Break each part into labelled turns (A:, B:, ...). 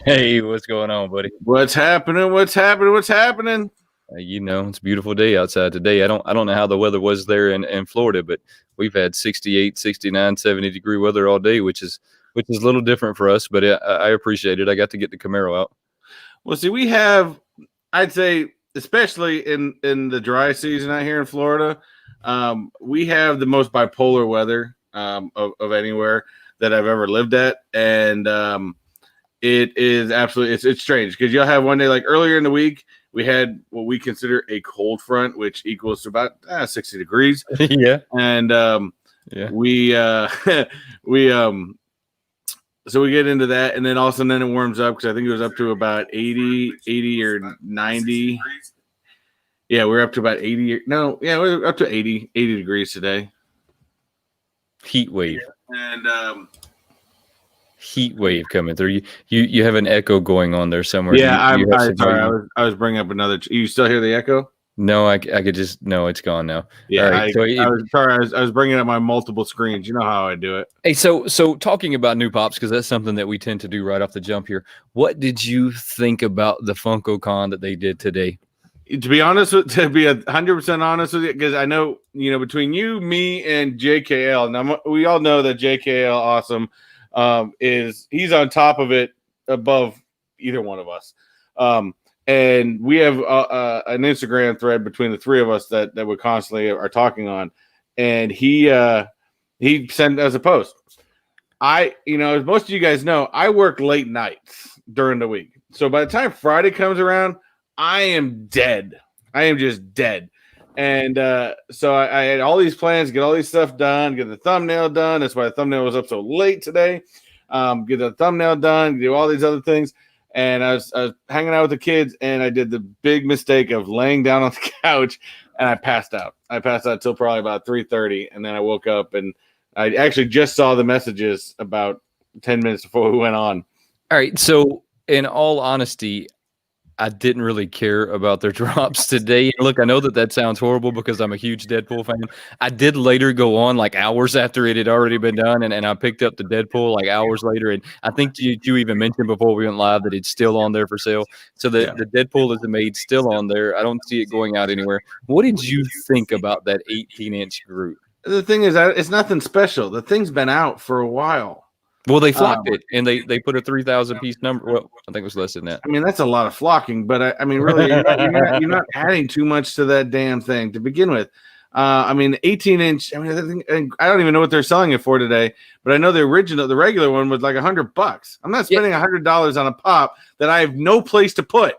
A: Hey, what's going on, buddy?
B: What's happening? What's happening? What's happening?
A: It's a beautiful day outside today. I don't know how the weather was there in Florida, but we've had 68, 69, 70-degree weather all day, which is a little different for us, but I appreciate it. I got to get the Camaro out.
B: Well, see, we have, I'd say, especially in the dry season out here in Florida, we have the most bipolar weather of anywhere that I've ever lived at, and it is absolutely it's strange because you'll have one day like earlier in the week. We had what we consider a cold front, which equals to about 60 degrees.
A: Yeah.
B: And
A: Yeah.
B: we so we get into that, and then all of a sudden then it warms up because I think it was up to about 80 or 90. Yeah, we're up to about 80. We're up to 80 degrees today.
A: Heat wave.
B: And
A: heat wave coming through. You have an echo going on there somewhere.
B: Yeah, I'm sorry. I was bringing up another. You still hear the echo?
A: No, I could just no. It's gone now.
B: Yeah, right, I was sorry. I was bringing up my multiple screens. You know how I do it.
A: Hey, so talking about new pops, because that's something that we tend to do right off the jump here. What did you think about the Funko Con that they did today?
B: To be 100% honest with you, because I know between you, me, and JKL. Now we all know that JKL awesome. He's on top of it above either one of us. And we have an Instagram thread between the three of us that we constantly are talking on. And he sent us a post. As most of you guys know, I work late nights during the week. So by the time Friday comes around, I am dead. I am just dead. And so I had all these plans, get all these stuff done, get the thumbnail done. That's why the thumbnail was up so late today. Get the thumbnail done, do all these other things. And I was hanging out with the kids, and I did the big mistake of laying down on the couch, and I passed out. I passed out till probably about 3:30, and then I woke up, and I actually just saw the messages about 10 minutes before we went on.
A: All right. So in all honesty, I didn't really care about their drops today. Look, I know that sounds horrible because I'm a huge Deadpool fan. I did later go on like hours after it had already been done, and I picked up the Deadpool like hours later. And I think you even mentioned before we went live that it's still on there for sale. So the Deadpool is made still on there. I don't see it going out anywhere. What did you think about that 18-inch group?
B: The thing is, it's nothing special. The thing's been out for a while.
A: Well, they flocked it, and they put a 3,000 piece number. Well, I think it was less than that.
B: I mean, that's a lot of flocking, but I mean, really, you're not adding too much to that damn thing to begin with. 18-inch. I mean, I don't even know what they're selling it for today, but I know the regular one was like $100. I'm not spending $100 on a pop that I have no place to put.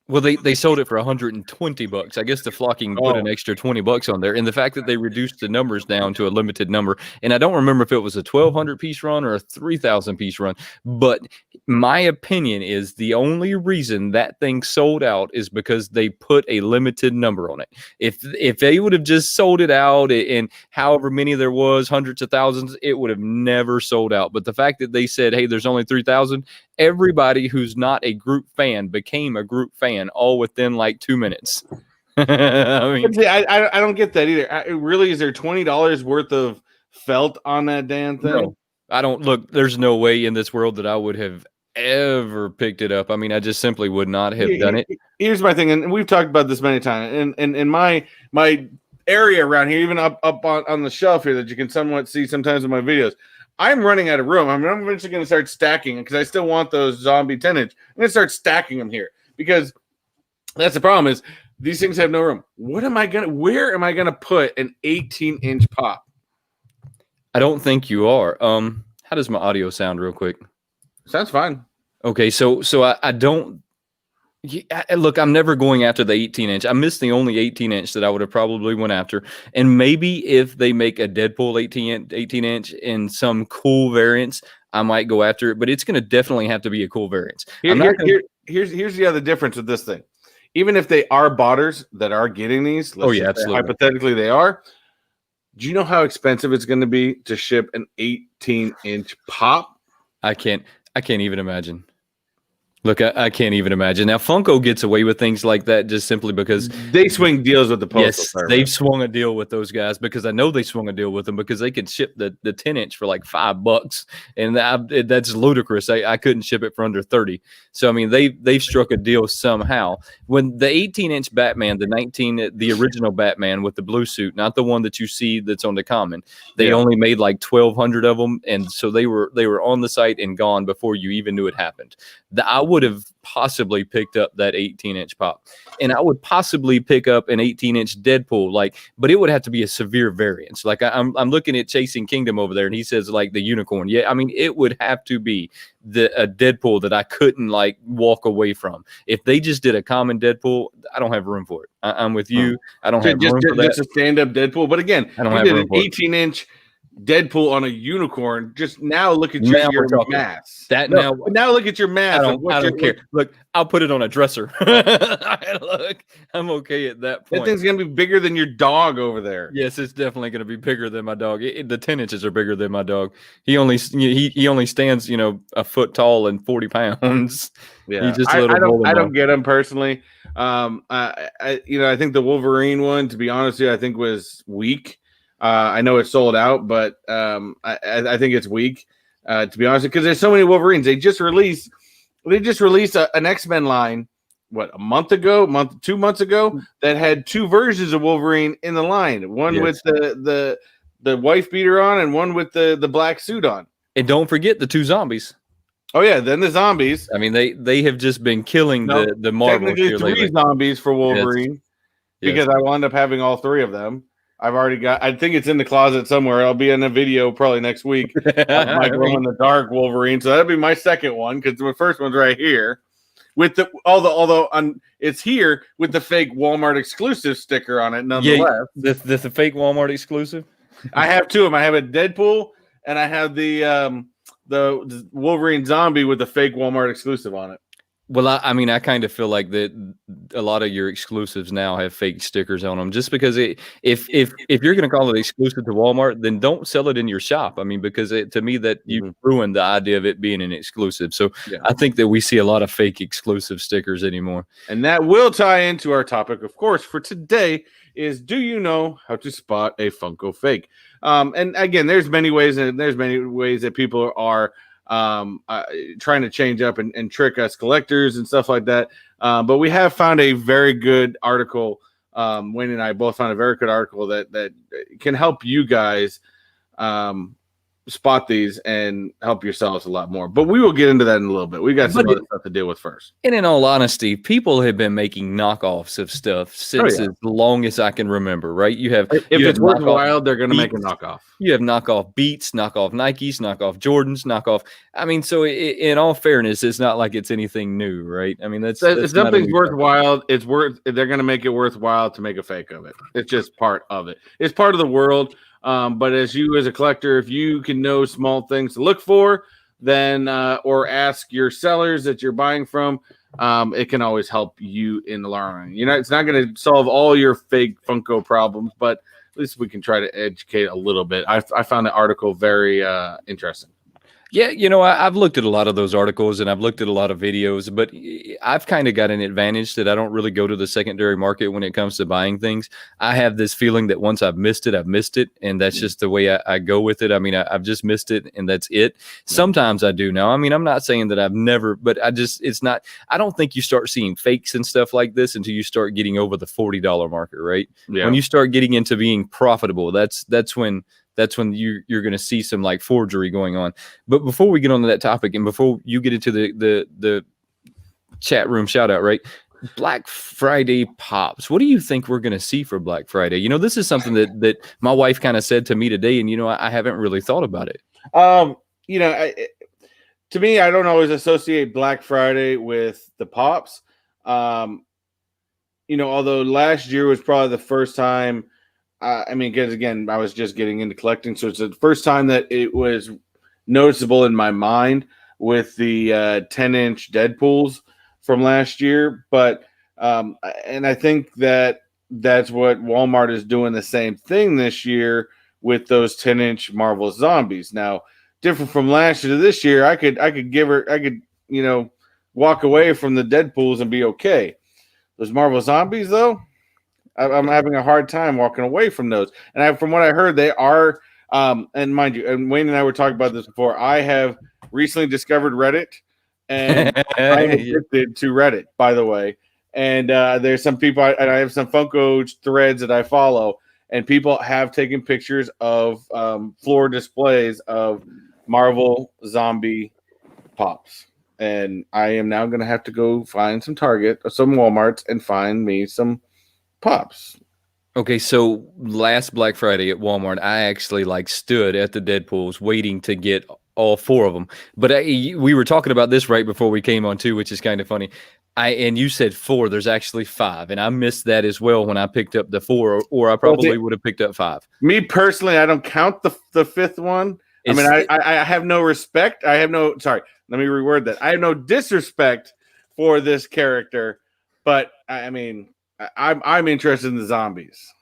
A: Well, they sold it for $120. I guess the flocking put an extra $20 on there, and the fact that they reduced the numbers down to a limited number, and I don't remember if it was a 1,200 piece run or a 3,000 piece run, but my opinion is the only reason that thing sold out is because they put a limited number on it. If they would have just sold it out and however many there was, hundreds of thousands, it would have never sold out. But the fact that they said, hey, there's only 3,000, everybody who's not a group fan became a group fan all within like 2 minutes.
B: I don't get that either. Really, is there $20 worth of felt on that damn thing?
A: No, I don't. Look, there's no way in this world that I would have ever picked it up. I mean, I just simply would not have done it.
B: Here's my thing, and we've talked about this many times. And in my area around here, even up on the shelf here that you can somewhat see sometimes in my videos, I'm running out of room. I'm eventually going to start stacking because I still want those zombie 10-inch. I'm going to start stacking them here because that's the problem is these things have no room. Where am I going to put an 18-inch pop?
A: I don't think you are. How does my audio sound real quick?
B: Sounds fine.
A: Okay. So I don't, look, I'm never going after the 18-inch. I missed the only 18-inch that I would have probably went after. And maybe if they make a Deadpool 18-inch in some cool variants, I might go after it. But it's going to definitely have to be a cool variant.
B: Here's the other difference with this thing. Even if they are botters that are getting these,
A: absolutely.
B: Hypothetically they are. Do you know how expensive it's going to be to ship an 18-inch pop?
A: I can't even imagine. Look, I can't even imagine. Now, Funko gets away with things like that just simply because
B: they swing deals with the postal
A: yes,
B: service.
A: they've swung a deal with those guys because I know they swung a deal with them because they could ship the 10-inch for like $5, and that's ludicrous. I couldn't ship it for under 30. So I mean, they've struck a deal somehow. When the 18-inch Batman, the original Batman with the blue suit, not the one that you see that's on the common, they only made like 1,200 of them, and so they were on the site and gone before you even knew it happened. I would have possibly picked up that 18-inch pop, and I would possibly pick up an 18-inch Deadpool, but it would have to be a severe variance. Like I'm looking at Chasing Kingdom over there, and he says like the unicorn. Yeah, I mean it would have to be a Deadpool that I couldn't like walk away from. If they just did a common Deadpool, I don't have room for it. I'm with you. I don't have room for that.
B: Just a stand-up Deadpool. But again,
A: I don't
B: you
A: have
B: did
A: room
B: an 18-inch Deadpool on a unicorn. Just now look at your mass. Now look at your mass.
A: I don't care. Look, I'll put it on a dresser. Look, I'm okay at that point.
B: That thing's gonna be bigger than your dog over there.
A: Yes, it's definitely gonna be bigger than my dog. The 10 inches are bigger than my dog. He only stands a foot tall and 40 pounds.
B: Yeah, I don't get him personally. I think the Wolverine one, to be honest with you, I think was weak. I know it's sold out, but I think it's weak. To be honest, because there's so many Wolverines. They just released an X-Men line, what, 2 months ago, that had two versions of Wolverine in the line. One with the wife beater on, and one with the black suit on.
A: And don't forget the two zombies.
B: Oh yeah, then the zombies.
A: I mean, they have just been killing the Marvel.
B: Technically, three zombies for Wolverine, because I wound up having all three of them. I've already got. I think it's in the closet somewhere. I'll be in a video probably next week. My glow in the dark Wolverine. So that'll be my second one, because my first one's right here with it's here with the fake Walmart exclusive sticker on it. Nonetheless,
A: the fake Walmart exclusive.
B: I have two of them. I have a Deadpool, and I have the Wolverine zombie with the fake Walmart exclusive on it.
A: Well, I mean, I kind of feel like that a lot of your exclusives now have fake stickers on them, just because if you're going to call it exclusive to Walmart, then don't sell it in your shop. I mean, because to me that you ruined the idea of it being an exclusive. So I think that we see a lot of fake exclusive stickers anymore.
B: And that will tie into our topic, of course, for today is, do you know how to spot a Funko fake? And again, there's many ways that people are trying to change up and trick us collectors and stuff like that. But we have found a very good article. Wayne and I both found a very good article that can help you guys spot these and help yourselves a lot more. But we will get into that in a little bit. We got some other stuff to deal with first.
A: And in all honesty, people have been making knockoffs of stuff since as long as I can remember, right? If
B: it's worthwhile, they're going to make a knockoff.
A: You have knockoff Beats, knockoff Nikes, knockoff Jordans, knockoff. I mean, so in all fairness, it's not like it's anything new, right? I mean, that's
B: if something's worthwhile, they're going to make it worthwhile to make a fake of it. It's just part of it. It's part of the world. But as a collector, if you can know small things to look for, then or ask your sellers that you're buying from, it can always help you in the long run. It's not going to solve all your fake Funko problems, but at least we can try to educate a little bit. I found the article very interesting.
A: Yeah, I've looked at a lot of those articles and I've looked at a lot of videos, but I've kind of got an advantage that I don't really go to the secondary market when it comes to buying things. I have this feeling that once I've missed it, and that's just the way I go with it. I mean, I've just missed it, and that's it. Sometimes I do now. I mean, I'm not saying that I've never, but I don't think you start seeing fakes and stuff like this until you start getting over the $40 marker, right? Yeah. When you start getting into being profitable, that's when you're going to see some like forgery going on. But before we get on to that topic, and before you get into the chat room shout out, right? Black Friday pops. What do you think we're going to see for Black Friday? This is something that my wife kind of said to me today, and I haven't really thought about it.
B: To me, I don't always associate Black Friday with the pops. Although last year was probably the first time. Because again, I was just getting into collecting, so it's the first time that it was noticeable in my mind with the 10-inch Deadpools from last year. But and I think that's what Walmart is doing, the same thing this year with those 10-inch Marvel zombies. Now, different from last year to this year, I could walk away from the Deadpools and be okay. Those Marvel Zombies, though, I'm having a hard time walking away from those. And from what I heard, they are. And mind you, and Wayne and I were talking about this before. I have recently discovered Reddit, and I'm addicted to Reddit, by the way. And there's some people, and I have some Funko threads that I follow, and people have taken pictures of floor displays of Marvel zombie pops. And I am now going to have to go find some Target or some Walmarts and find me some pops.
A: Okay, so last Black Friday at Walmart, I actually stood at the Deadpools waiting to get all 4 of them. But we were talking about this right before we came on too, which is kind of funny. And you said 4. There's actually 5, and I missed that as well when I picked up the 4, or I probably would have picked up 5.
B: Me personally, I don't count the 5th one. I have no respect. Sorry, let me reword that. I have no disrespect for this character, but I'm interested in the zombies.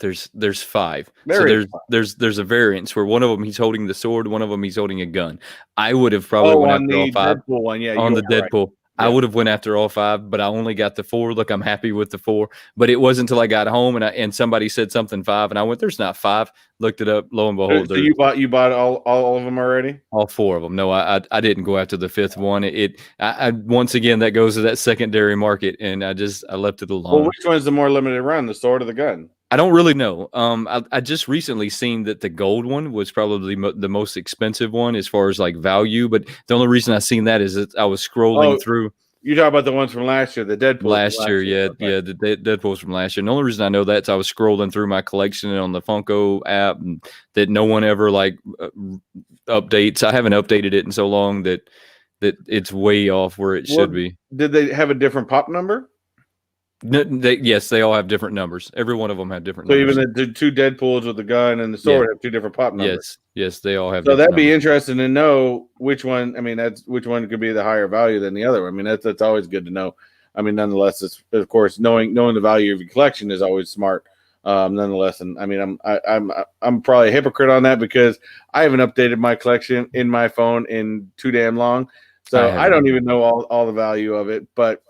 A: There's 5. There's a variance where one of them he's holding the sword, one of them he's holding a gun. I would have probably went after all 5
B: Deadpool one. Yeah,
A: on the Deadpool. Right. I would have went after all 5, but I only got the 4. Look, I'm happy with the 4, but it wasn't until I got home and somebody said something 5, and I went, "There's not 5." Looked it up. Lo and behold,
B: so you bought all of them already?
A: All 4 of them. No, I didn't go after the 5th one. I once again, that goes to that secondary market, and I left it alone.
B: Well, which one's the more limited run, the sword or the gun?
A: I don't really know. I just recently seen that the gold one was probably the most expensive one as far as value. But the only reason I seen that is that I was scrolling through.
B: You talk about the ones from last year, the Deadpool.
A: Last year, yeah, the Deadpool's from last year. And the only reason I know that is I was scrolling through my collection on the Funko app, and that no one ever updates. I haven't updated it in so long that it's way off where it should be.
B: Did they have a different pop number?
A: No, yes, they all have different numbers. Every one of them have different numbers.
B: So even the 2 Deadpools with the gun and the sword have 2 different pop numbers.
A: Yes, they all have.
B: So that'd be interesting to know which one. Which one could be the higher value than the other. That's always good to know. Nonetheless, it's, of course, knowing the value of your collection is always smart. Nonetheless, and I'm probably a hypocrite on that because I haven't updated my collection in my phone in too damn long, so I don't even know all the value of it, but.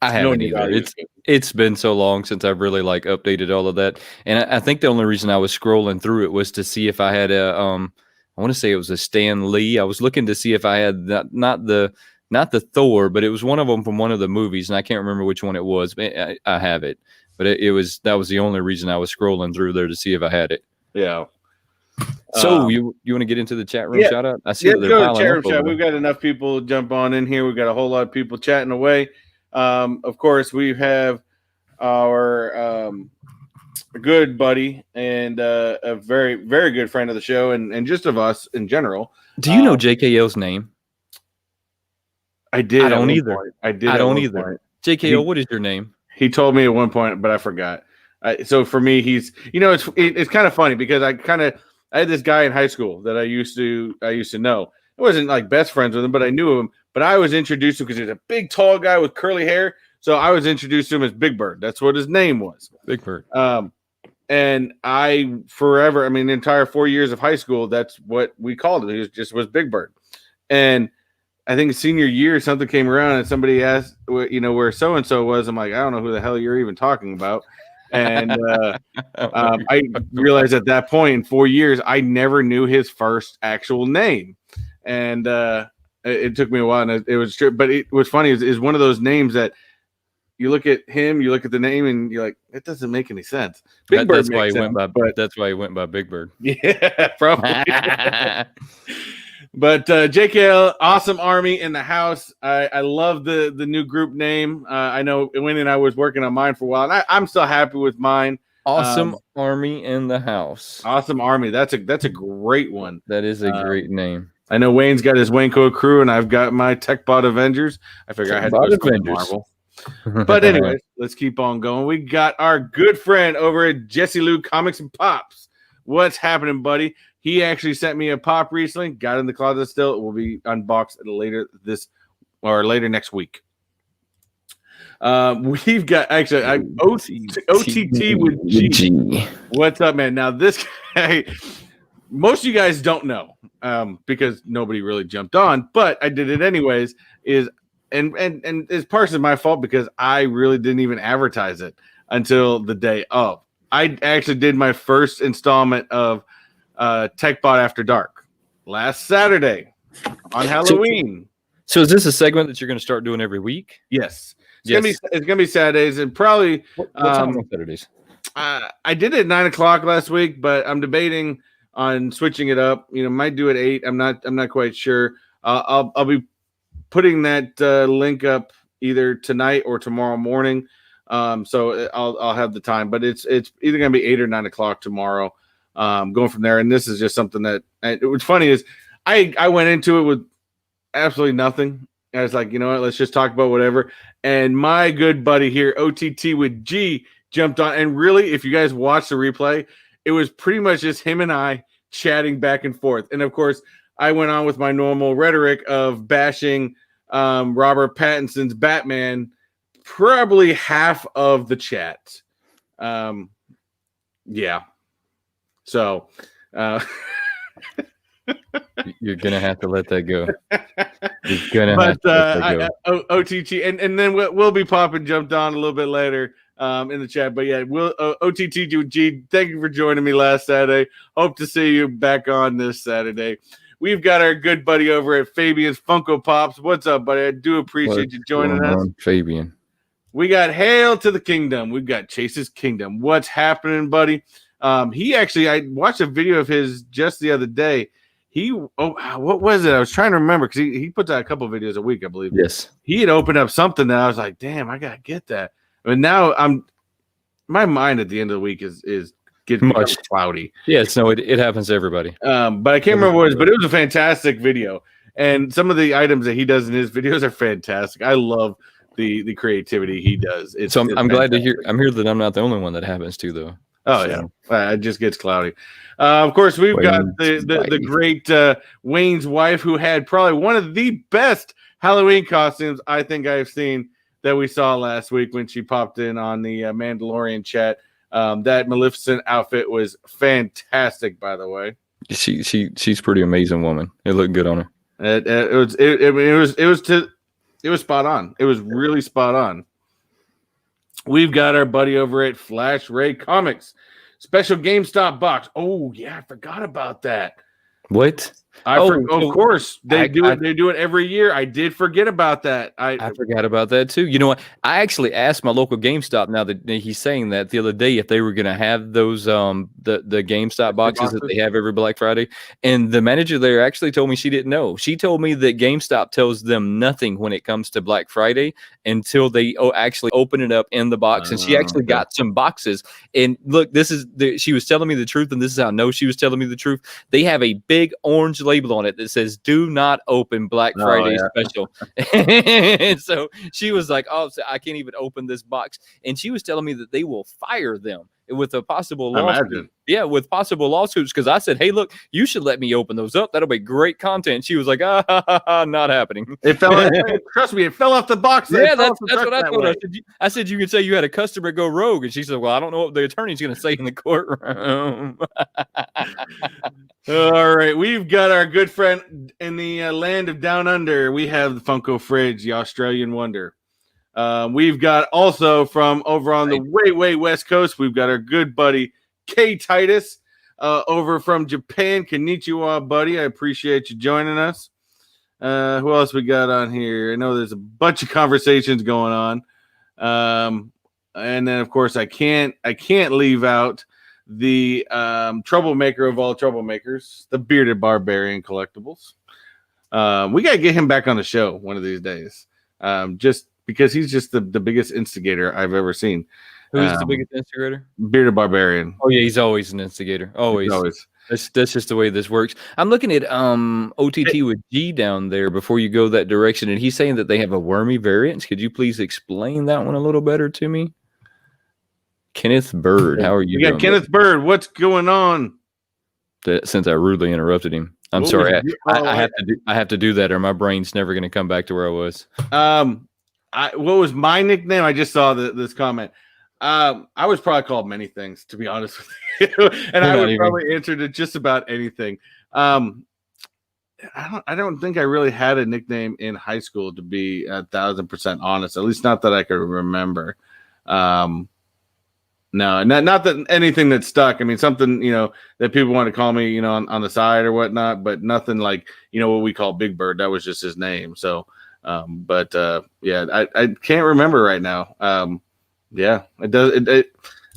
A: I haven't either. It's been so long since I've really updated all of that, and I think the only reason I was scrolling through it was to see if I had a I want to say it was a Stan Lee. I was looking to see if I had not the Thor, but it was one of them from one of the movies, and I can't remember which one it was. But I have it, but that was the only reason I was scrolling through there to see if I had it.
B: Yeah.
A: So you want to get into the chat room shout out? I see that they're
B: go to the chat room
A: chat.
B: We've got enough people jump on in here. We've got a whole lot of people chatting away. Of course, we have our good buddy and a very, very good friend of the show and just of us in general.
A: Do you know JKL's name?
B: I did.
A: I don't either.
B: I
A: don't either. JKL, what is your name?
B: He told me at one point, but I forgot. So for me, he's it's kind of funny because I had this guy in high school that I used to know. I wasn't best friends with him, but I knew him. But I was introduced to him because he's a big, tall guy with curly hair. So I was introduced to him as Big Bird. That's what his name was.
A: Big Bird.
B: And I forever, the entire 4 years of high school, that's what we called him. He was Big Bird. And I think senior year, something came around and somebody asked, where so-and-so was. I'm like, I don't know who the hell you're even talking about. And I realized at that point in 4 years, I never knew his first actual name. And it took me a while, and it was true. But it was funny is one of those names that you look at him, you look at the name, and you're like, it doesn't make any sense. Big Bird.
A: That's why he went by Big Bird.
B: Yeah, probably. But JKL, awesome army in the house. I love the new group name. I know Wayne and I was working on mine for a while, and I'm still happy with mine.
A: Awesome army in the house.
B: Awesome army. That's a great one.
A: That is a great name.
B: I know Wayne's got his WayneKo crew, and I've got my Techbot Avengers. I figure I had to go to Marvel. But anyways, let's keep on going. We got our good friend over at Jesse Lou Comics and Pops. What's happening, buddy? He actually sent me a pop recently. Got it in the closet still. It will be unboxed later next week. We've got actually OTT with G. What's up, man? Now this guy, most of you guys don't know because nobody really jumped on, but I did it anyways. Is and it's partially my fault because I really didn't even advertise it until the day of. I actually did my first installment of Techbot After Dark last Saturday on Halloween.
A: So is this a segment that you're going to start doing every week?
B: Yes. It's gonna be Saturdays and probably
A: what time on Saturdays?
B: I did it at 9 o'clock last week, but I'm debating on switching it up. Might do it 8. I'm not quite sure. I'll be putting that link up either tonight or tomorrow morning. So I'll have the time, but it's either gonna be 8 or 9 o'clock tomorrow. Going from there, and this is just something that what's funny is I went into it with absolutely nothing. I was like, you know what, let's just talk about whatever. And my good buddy here, OTT with G, jumped on. And really, if you guys watch the replay, it was pretty much just him and I chatting back and forth. And of course, I went on with my normal rhetoric of bashing Robert Pattinson's Batman, probably half of the chat. Yeah. So
A: you're gonna have to let that go. You're gonna have to let that go.
B: OTT, and then we'll be popping jumped on a little bit later in the chat. But yeah, we'll OTT. Thank you for joining me last Saturday. Hope to see you back on this Saturday. We've got our good buddy over at Fabian's Funko Pops. What's up, buddy? I do appreciate you joining us.
A: Fabian.
B: We got Hail to the Kingdom. We've got Chase's Kingdom. What's happening, buddy? I watched a video of his just the other day. What was it? I was trying to remember because he puts out a couple of videos a week, I believe.
A: Yes.
B: He had opened up something that I was like, damn, I gotta get that. But now my mind at the end of the week is getting much cloudy.
A: Yes, no, it happens to everybody.
B: But I can't remember what it was, but it was a fantastic video. And some of the items that he does in his videos are fantastic. I love the creativity he does.
A: I'm glad to hear. I'm here that I'm not the only one that happens to, though.
B: Oh, so. Yeah. It just gets cloudy. Of course, we've got the great Wayne's wife, who had probably one of the best Halloween costumes I think I've seen that we saw last week when she popped in on the Mandalorian chat. That Maleficent outfit was fantastic, by the way.
A: She's pretty amazing woman. It looked good on her.
B: It was spot on. It was really spot on. We've got our buddy over at Flash Ray Comics special GameStop box. Oh yeah, I forgot about that.
A: What?
B: Of course, they do it every year. I did forget about that.
A: I forgot about that too. You know what? I actually asked my local GameStop, now that he's saying that, the other day, if they were going to have those the GameStop boxes that they have every Black Friday, and the manager there actually told me she didn't know. She told me that GameStop tells them nothing when it comes to Black Friday until they actually open it up in the box. And she actually got some boxes. And look, she was telling me the truth, and this is how I know she was telling me the truth. They have a big orange label on it that says "Do not open Black Friday special." And so she was like, "Oh, so I can't even open this box." And she was telling me that they will fire them with a possible lawsuit. Yeah, with possible lawsuits. Because I said, "Hey, look, you should let me open those up. That'll be great content." She was like, not happening.
B: It fell. Trust me, it fell off the box.
A: Yeah, that's what I told her. I said, you can say you had a customer go rogue, and she said, "Well, I don't know what the attorney's going to say in the courtroom."
B: All right, we've got our good friend in the land of Down Under. We have the Funko Fridge, the Australian Wonder. We've got also from over on the way west coast, we've got our good buddy K Titus over from Japan. Konnichiwa, buddy. I appreciate you joining us. Who else we got on here? I know there's a bunch of conversations going on. And then of course I can't leave out the troublemaker of all troublemakers, the Bearded Barbarian Collectibles. We got to get him back on the show one of these days. Just because he's just the biggest instigator I've ever seen.
A: Who's the biggest instigator?
B: Bearded Barbarian.
A: Oh yeah, he's always an instigator. Always. That's just the way this works. I'm looking at OTT with G down there before you go that direction, and he's saying that they have a wormy variant. Could you please explain that one a little better to me? Kenneth Bird, how are you?
B: Yeah, Kenneth Bird, what's going on?
A: Since I rudely interrupted him, I'm sorry. I have to do that, or my brain's never going to come back to where I was.
B: What was my nickname? I just saw this comment. I was probably called many things, to be honest with you, and I would probably answer to just about anything. I don't think I really had a nickname in high school, to be 1,000% honest. At least not that I could remember. No, not that anything that stuck. I mean, something, that people want to call me, on the side or whatnot, but nothing like, what we call Big Bird. That was just his name. So, yeah, I can't remember right now. Yeah, it does.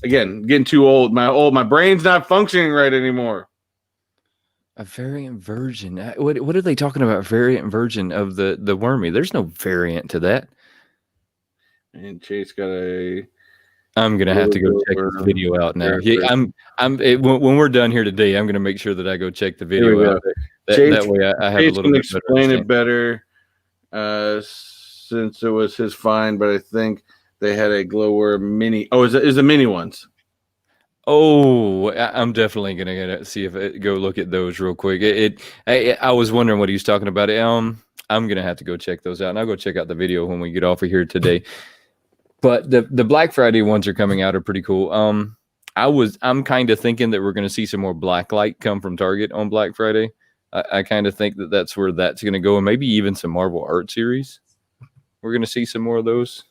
B: Again, getting too old. My brain's not functioning right anymore.
A: A variant version. What are they talking about? Variant version of the Wormy? There's no variant to that.
B: And Chase got a.
A: I'm gonna have to go check this video out now. Yeah, when we're done here today, I'm gonna make sure that I go check the video out. That way, I have a little bit better.
B: Explain it better, since it was his find, but I think they had a glowworm mini. Oh, is the mini ones?
A: Oh, I'm definitely gonna see if go look at those real quick. I was wondering what he was talking about. I'm gonna have to go check those out, and I'll go check out the video when we get off of here today. But the Black Friday ones are coming out are pretty cool. I'm kind of thinking that we're gonna see some more Blacklight come from Target on Black Friday. I kind of think that that's where that's gonna go, and maybe even some Marvel art series. We're gonna see some more of those.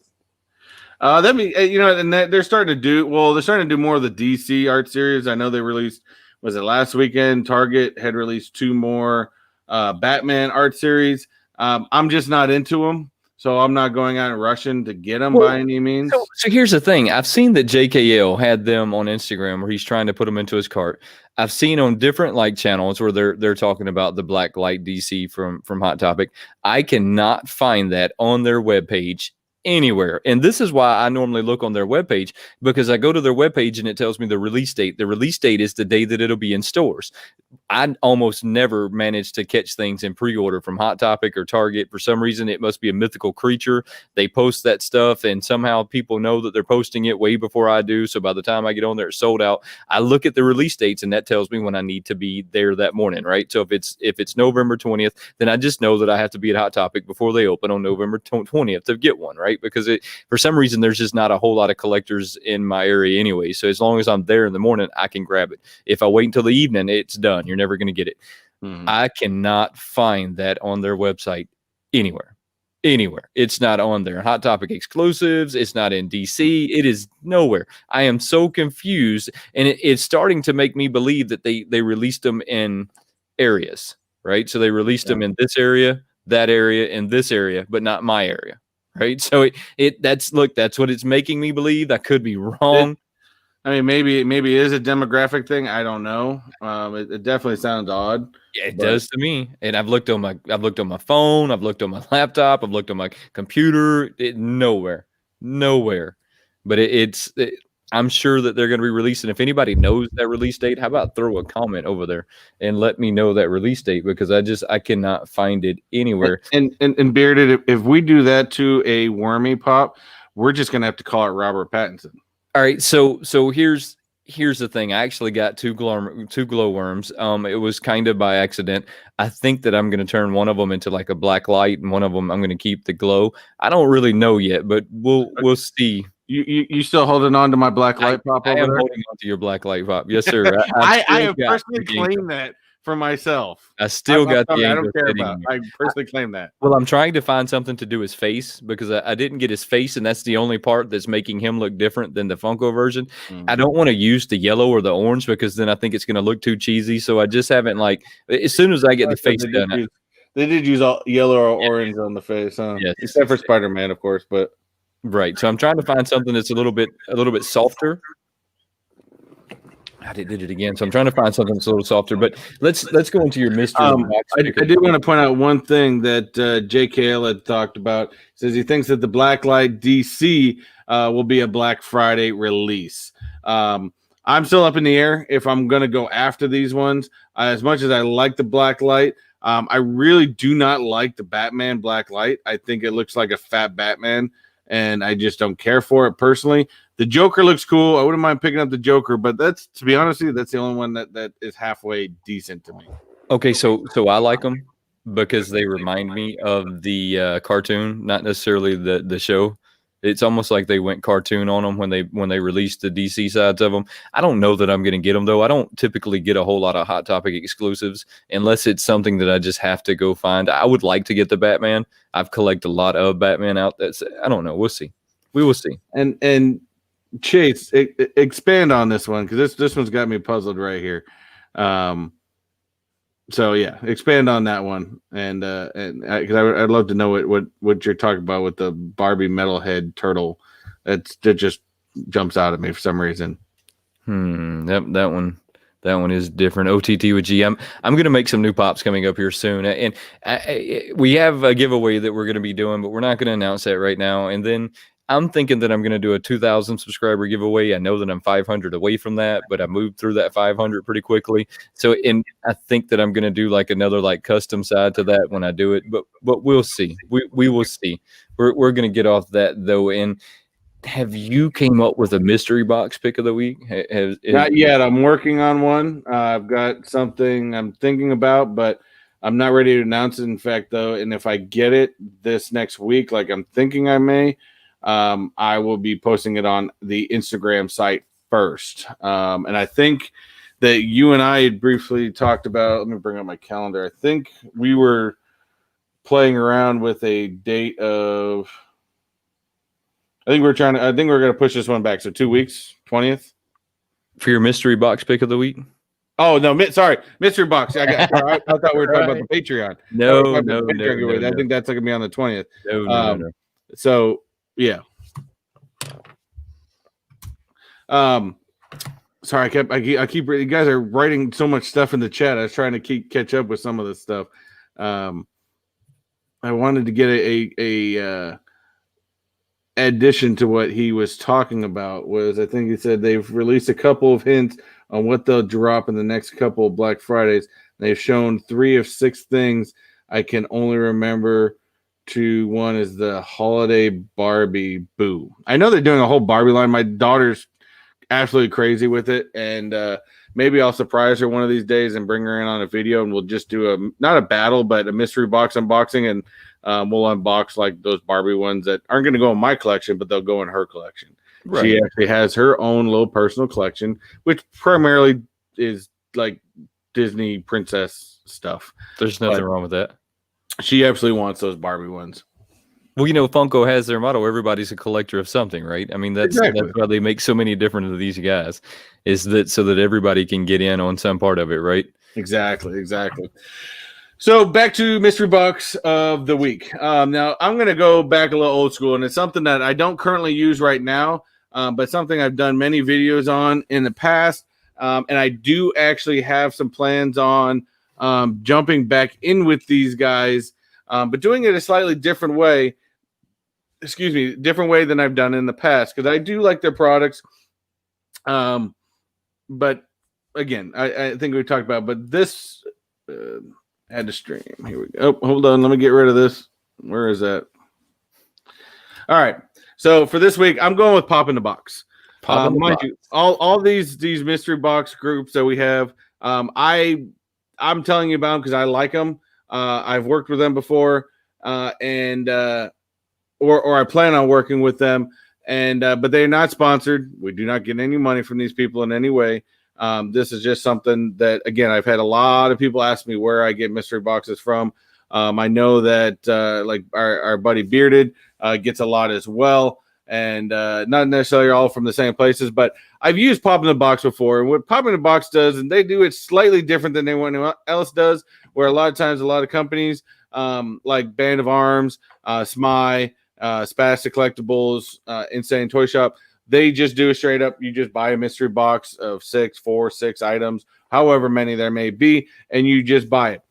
B: That mean, and they're starting to do more of the DC art series. I know they released, was it last weekend? Target had released 2 more Batman art series. I'm just not into them, so I'm not going out and rushing to get them by any means.
A: So here's the thing: I've seen that JKL had them on Instagram where he's trying to put them into his cart. I've seen on different channels where they're talking about the Blacklight DC from Hot Topic. I cannot find that on their webpage anywhere. And this is why I normally look on their webpage, because I go to their webpage and it tells me the release date. The release date is the day that it'll be in stores. I almost never manage to catch things in pre-order from Hot Topic or Target. For some reason, it must be a mythical creature. They post that stuff and somehow people know that they're posting it way before I do. So by the time I get on there, it's sold out. I look at the release dates and that tells me when I need to be there that morning, right? So if it's November 20th, then I just know that I have to be at Hot Topic before they open on November 20th to get one, right? Because for some reason, there's just not a whole lot of collectors in my area anyway. So as long as I'm there in the morning, I can grab it. If I wait until the evening, it's done. You're never going to get it. I cannot find that on their website anywhere. It's not on there. Hot Topic exclusives. It's not in DC. It is nowhere. I am so confused. And it's starting to make me believe that they released them in areas, right? So they released them in this area, that area, and this area, but not my area. Right. So that's what it's making me believe. I could be wrong.
B: Maybe it is a demographic thing. I don't know. It definitely sounds odd.
A: Yeah, it does to me. And I've looked on my phone, I've looked on my laptop, I've looked on my computer. Nowhere. But I'm sure that they're going to be releasing. If anybody knows that release date, how about throw a comment over there and let me know that release date, because I cannot find it anywhere.
B: And Bearded, if we do that to a Wormy Pop, we're just going to have to call it Robert Pattinson.
A: All right. So here's the thing. I actually got two glowworms. It was kind of by accident. I think that I'm going to turn one of them into like a black light, and one of them I'm going to keep the glow. I don't really know yet, but we'll see.
B: You still holding on to my black light pop?
A: I am holding on to your black light pop. Yes, sir.
B: I have personally claimed that for myself.
A: I still got the.
B: I don't care about. I personally claim that.
A: Well, I'm trying to find something to do his face, because I didn't get his face, and that's the only part that's making him look different than the Funko version. I don't want to use the yellow or the orange, because then I think it's going to look too cheesy. So I just haven't as soon as I get the face done.
B: They did use all yellow or orange on the face, huh?
A: Yes.
B: Except for Spider-Man, of course, but.
A: Right. So I'm trying to find something that's a little bit softer. I did it again. So I'm trying to find something that's a little softer. But let's go into your mystery.
B: I did want to point out one thing that JKL had talked about. He says he thinks that the Blacklight DC will be a Black Friday release. I'm still up in the air if I'm going to go after these ones. As much as I like the Blacklight, I really do not like the Batman Blacklight. I think it looks like a fat Batman, and I just don't care for it personally. The Joker looks cool. I wouldn't mind picking up the Joker, but that's, to be honest with you, that's the only one that is halfway decent to me.
A: Okay, so I like them because they remind me of the cartoon, not necessarily the show. It's almost like they went cartoon on them when they released the DC sides of them. I don't know that I'm going to get them though. I don't typically get a whole lot of Hot Topic exclusives unless it's something that I just have to go find. I would like to get the Batman. I've collected a lot of Batman out. I don't know. We'll see. We will see.
B: And Chase, expand on this one because this one's got me puzzled right here. So yeah, expand on that one, and because I'd love to know what you're talking about with the Barbie metalhead turtle. That just jumps out at me for some reason.
A: That one is different. OTT with G. I'm going to make some new pops coming up here soon, and we have a giveaway that we're going to be doing, but we're not going to announce that right now. And then I'm thinking that I'm going to do a 2,000 subscriber giveaway. I know that I'm 500 away from that, but I moved through that 500 pretty quickly. So, and I think that I'm going to do like another like custom side to that when I do it. But we'll see. We will see. We're going to get off that though. And have you came up with a mystery box pick of the week?
B: Not yet. I'm working on one. I've got something I'm thinking about, but I'm not ready to announce it. In fact, though, and if I get it this next week, like I'm thinking I may. I will be posting it on the Instagram site first. And I think that you and I had briefly talked about, let me bring up my calendar. I think we were playing around with a date of, I think we're going to push this one back. So 2 weeks, 20th.
A: For your mystery box pick of the week?
B: Oh, no, sorry. Mystery box. I thought we were talking about the Patreon.
A: No.
B: I think that's going to be on the 20th.
A: No.
B: So, yeah. Sorry, I keep you guys are writing so much stuff in the chat. I was trying to catch up with some of this stuff. I wanted to get a addition to what he was talking about. Was I think he said they've released a couple of hints on what they'll drop in the next couple of Black Fridays. They've shown 3 of 6 things. I can only remember one is the holiday Barbie Boo. I know they're doing a whole Barbie line. My daughter's absolutely crazy with it, and maybe I'll surprise her one of these days and bring her in on a video, and we'll just do not a battle, but a mystery box unboxing, and we'll unbox like those Barbie ones that aren't going to go in my collection, but they'll go in her collection. Right. She actually has her own little personal collection, which primarily is like Disney princess stuff.
A: There's nothing wrong with that.
B: She absolutely wants those Barbie ones.
A: Well, Funko has their motto, everybody's a collector of something, right? I mean, that's why they make so many different of these guys, is that so that everybody can get in on some part of it, right?
B: Exactly. So back to mystery box of the week. Now, I'm going to go back a little old school, and it's something that I don't currently use right now, but something I've done many videos on in the past, and I do actually have some plans on jumping back in with these guys, but doing it a slightly different way. Different way than I've done in the past, because I do like their products. But again, I think we talked about, but this had to stream. Here we go. Oh, hold on. Let me get rid of this. Where is that? All right. So for this week, I'm going with Pop in the Box. Mind you, all these mystery box groups that we have, I'm telling you about them because I like them. I've worked with them before, and or I plan on working with them, and but they're not sponsored. We do not get any money from these people in any way. This is just something that, again, I've had a lot of people ask me where I get mystery boxes from. I know that like our buddy Bearded gets a lot as well, and not necessarily all from the same places, but I've used Pop in the Box before, and what Pop in the Box does, and they do it slightly different than anyone else does, where a lot of times a lot of companies like Band of Arms, SMI, Spastic Collectibles, Insane Toy Shop, they just do a straight up, you just buy a mystery box of 4, 6 items, however many there may be, and you just buy it.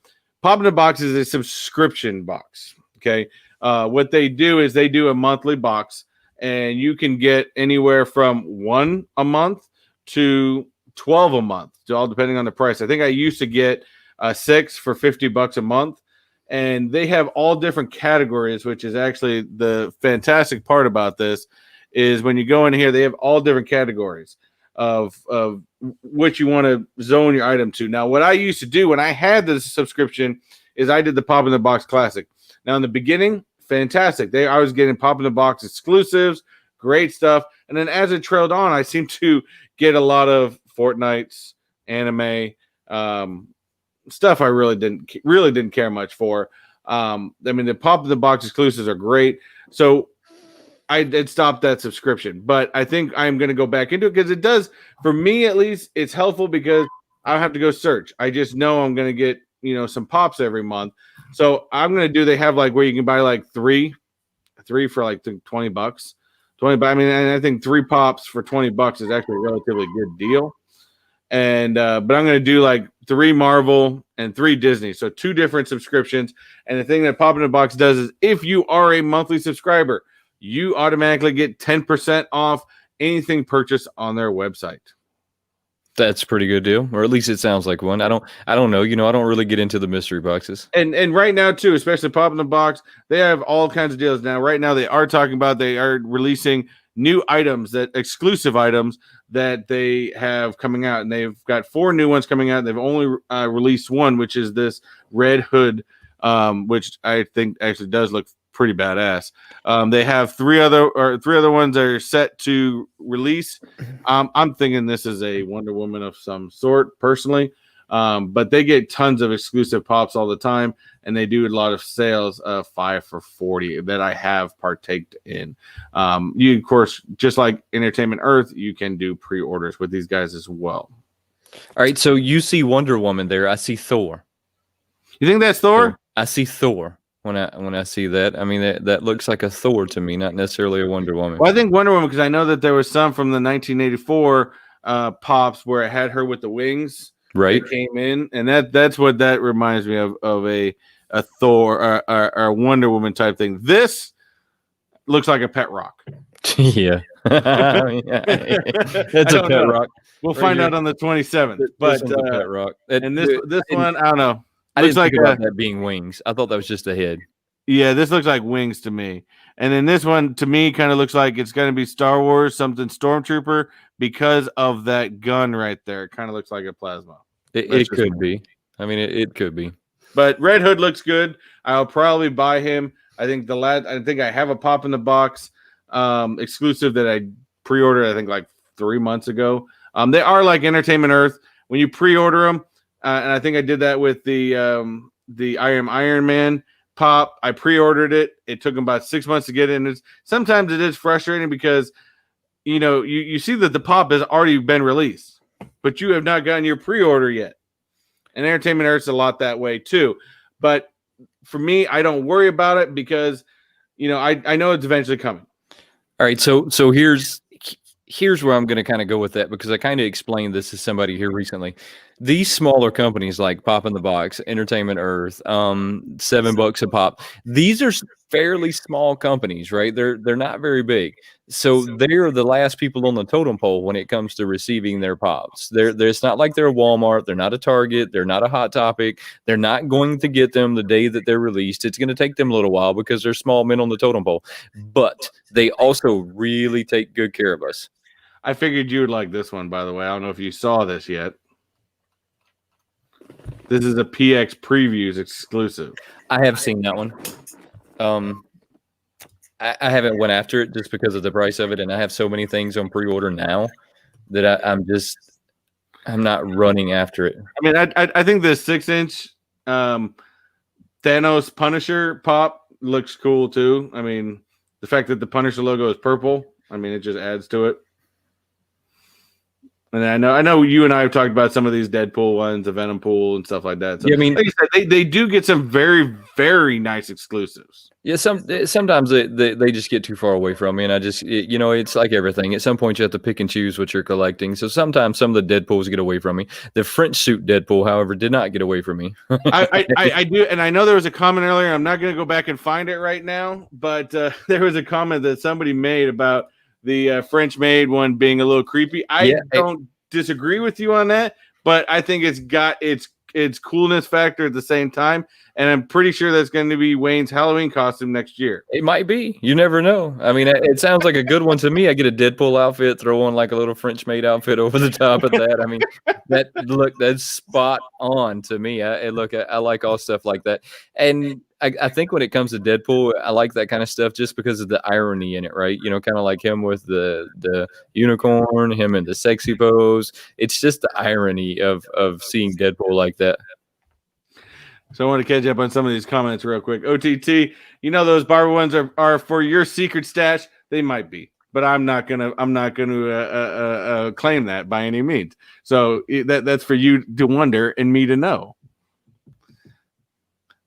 B: Pop in the Box is a subscription box. Okay. What they do is they do a monthly box, and you can get anywhere from 1 a month to 12 a month, all depending on the price. I think I used to get 6 for $50 a month. And they have all different categories, which is actually the fantastic part about this, is when you go in here, they have all different categories of which you want to zone your item to. Now, what I used to do when I had this subscription is I did the Pop in the Box Classic. Now, in the beginning, fantastic. I was getting Pop in the Box exclusives, great stuff. And then as it trailed on, I seemed to get a lot of Fortnite's, anime, stuff I really didn't care much for. I mean, the Pop in the Box exclusives are great. So I did stop that subscription, but I think I'm going to go back into it because it does, for me at least, it's helpful because I don't have to go search. I just know I'm going to get, some pops every month. So I'm going to do, they have like where you can buy like three for like $20. 20, but I mean, and I think 3 pops for $20 is actually a relatively good deal. And but I'm going to do like 3 Marvel and 3 Disney, so 2 different subscriptions. And the thing that Pop in the Box does is, if you are a monthly subscriber, you automatically get 10% off anything purchased on their website.
A: That's a pretty good deal, or at least it sounds like one. I don't know. I don't really get into the mystery boxes.
B: And right now too, especially Pop in the Box, they have all kinds of deals now. Right now, they are releasing new items, that exclusive items that they have coming out, and they've got 4 new ones coming out. They've only released one, which is this Red Hood, which I think actually does look pretty badass. They have 3 other ones that are set to release. I'm thinking this is a Wonder Woman of some sort, personally. But they get tons of exclusive pops all the time, and they do a lot of sales of 5 for $40 that I have partaked in. You, of course, just like Entertainment Earth, you can do pre-orders with these guys as well.
A: All right, so you see Wonder Woman there. I see Thor.
B: You think that's Thor?
A: I see Thor when I see that. I mean, that looks like a Thor to me, not necessarily a Wonder Woman.
B: Well, I think Wonder Woman, because I know that there was some from the 1984 pops where it had her with the wings.
A: Right,
B: came in, and that's what that reminds me of a Thor or a Wonder Woman type thing. This looks like a pet rock.
A: Yeah, that's a pet rock.
B: We'll find out on the 27th. But
A: a pet rock,
B: and this one, I don't know.
A: I didn't think about that being wings. I thought that was just a head.
B: Yeah, this looks like wings to me. And then this one, to me, kind of looks like it's going to be Star Wars, something Stormtrooper, because of that gun right there. It kind of looks like a plasma.
A: It could be. I mean, it could be.
B: But Red Hood looks good. I'll probably buy him. I think I have a Pop in the Box exclusive that I pre-ordered, I think like 3 months ago. They are like Entertainment Earth. When you pre-order them, and I think I did that with the Iron Man pop. I pre-ordered it. It took them about 6 months to get it. And sometimes it is frustrating because, you see that the pop has already been released, but you have not gotten your pre-order yet. And Entertainment Earth's a lot that way too. But for me, I don't worry about it because, I know it's eventually coming.
A: All right. So here's where I'm going to kind of go with that, because I kind of explained this to somebody here recently. These smaller companies like Pop in the Box, Entertainment Earth, $7 a pop. These are fairly small companies, right? They're not very big. So they're the last people on the totem pole when it comes to receiving their pops. It's not like they're a Walmart. They're not a Target. They're not a Hot Topic. They're not going to get them the day that they're released. It's going to take them a little while because they're small men on the totem pole. But they also really take good care of us.
B: I figured you would like this one, by the way. I don't know if you saw this yet. This is a PX Previews exclusive.
A: I have seen that one. I haven't went after it just because of the price of it, and I have so many things on pre-order now that I'm not running after it.
B: I mean, I think the 6-inch Thanos Punisher pop looks cool too. I mean, the fact that the Punisher logo is purple, I mean, it just adds to it. And I know you and I have talked about some of these Deadpool ones, the Venom Pool and stuff like that. So, yeah, I mean, like you said, they do get some very, very nice exclusives.
A: Yeah, sometimes they just get too far away from me, and it's like everything. At some point, you have to pick and choose what you're collecting. So sometimes some of the Deadpools get away from me. The French suit Deadpool, however, did not get away from me.
B: I do, and I know there was a comment earlier. I'm not going to go back and find it right now, but there was a comment that somebody made about the French-made one being a little creepy. I don't disagree with you on that, but I think it's got its coolness factor at the same time. and I'm pretty sure that's going to be Wayne's Halloween costume next year.
A: It might be. You never know. I mean, it sounds like a good one to me. I get a Deadpool outfit, throw on like a little French maid outfit over the top of that. I mean, that's spot on to me. I like all stuff like that. And I think when it comes to Deadpool, I like that kind of stuff just because of the irony in it, right? You know, kind of like him with the unicorn, him in the sexy pose. It's just the irony of seeing Deadpool like that.
B: So I want to catch up on some of these comments real quick. OTT, you know those Barbie ones are for your secret stash. They might be, but I'm not gonna claim that by any means. So that's for you to wonder and me to know.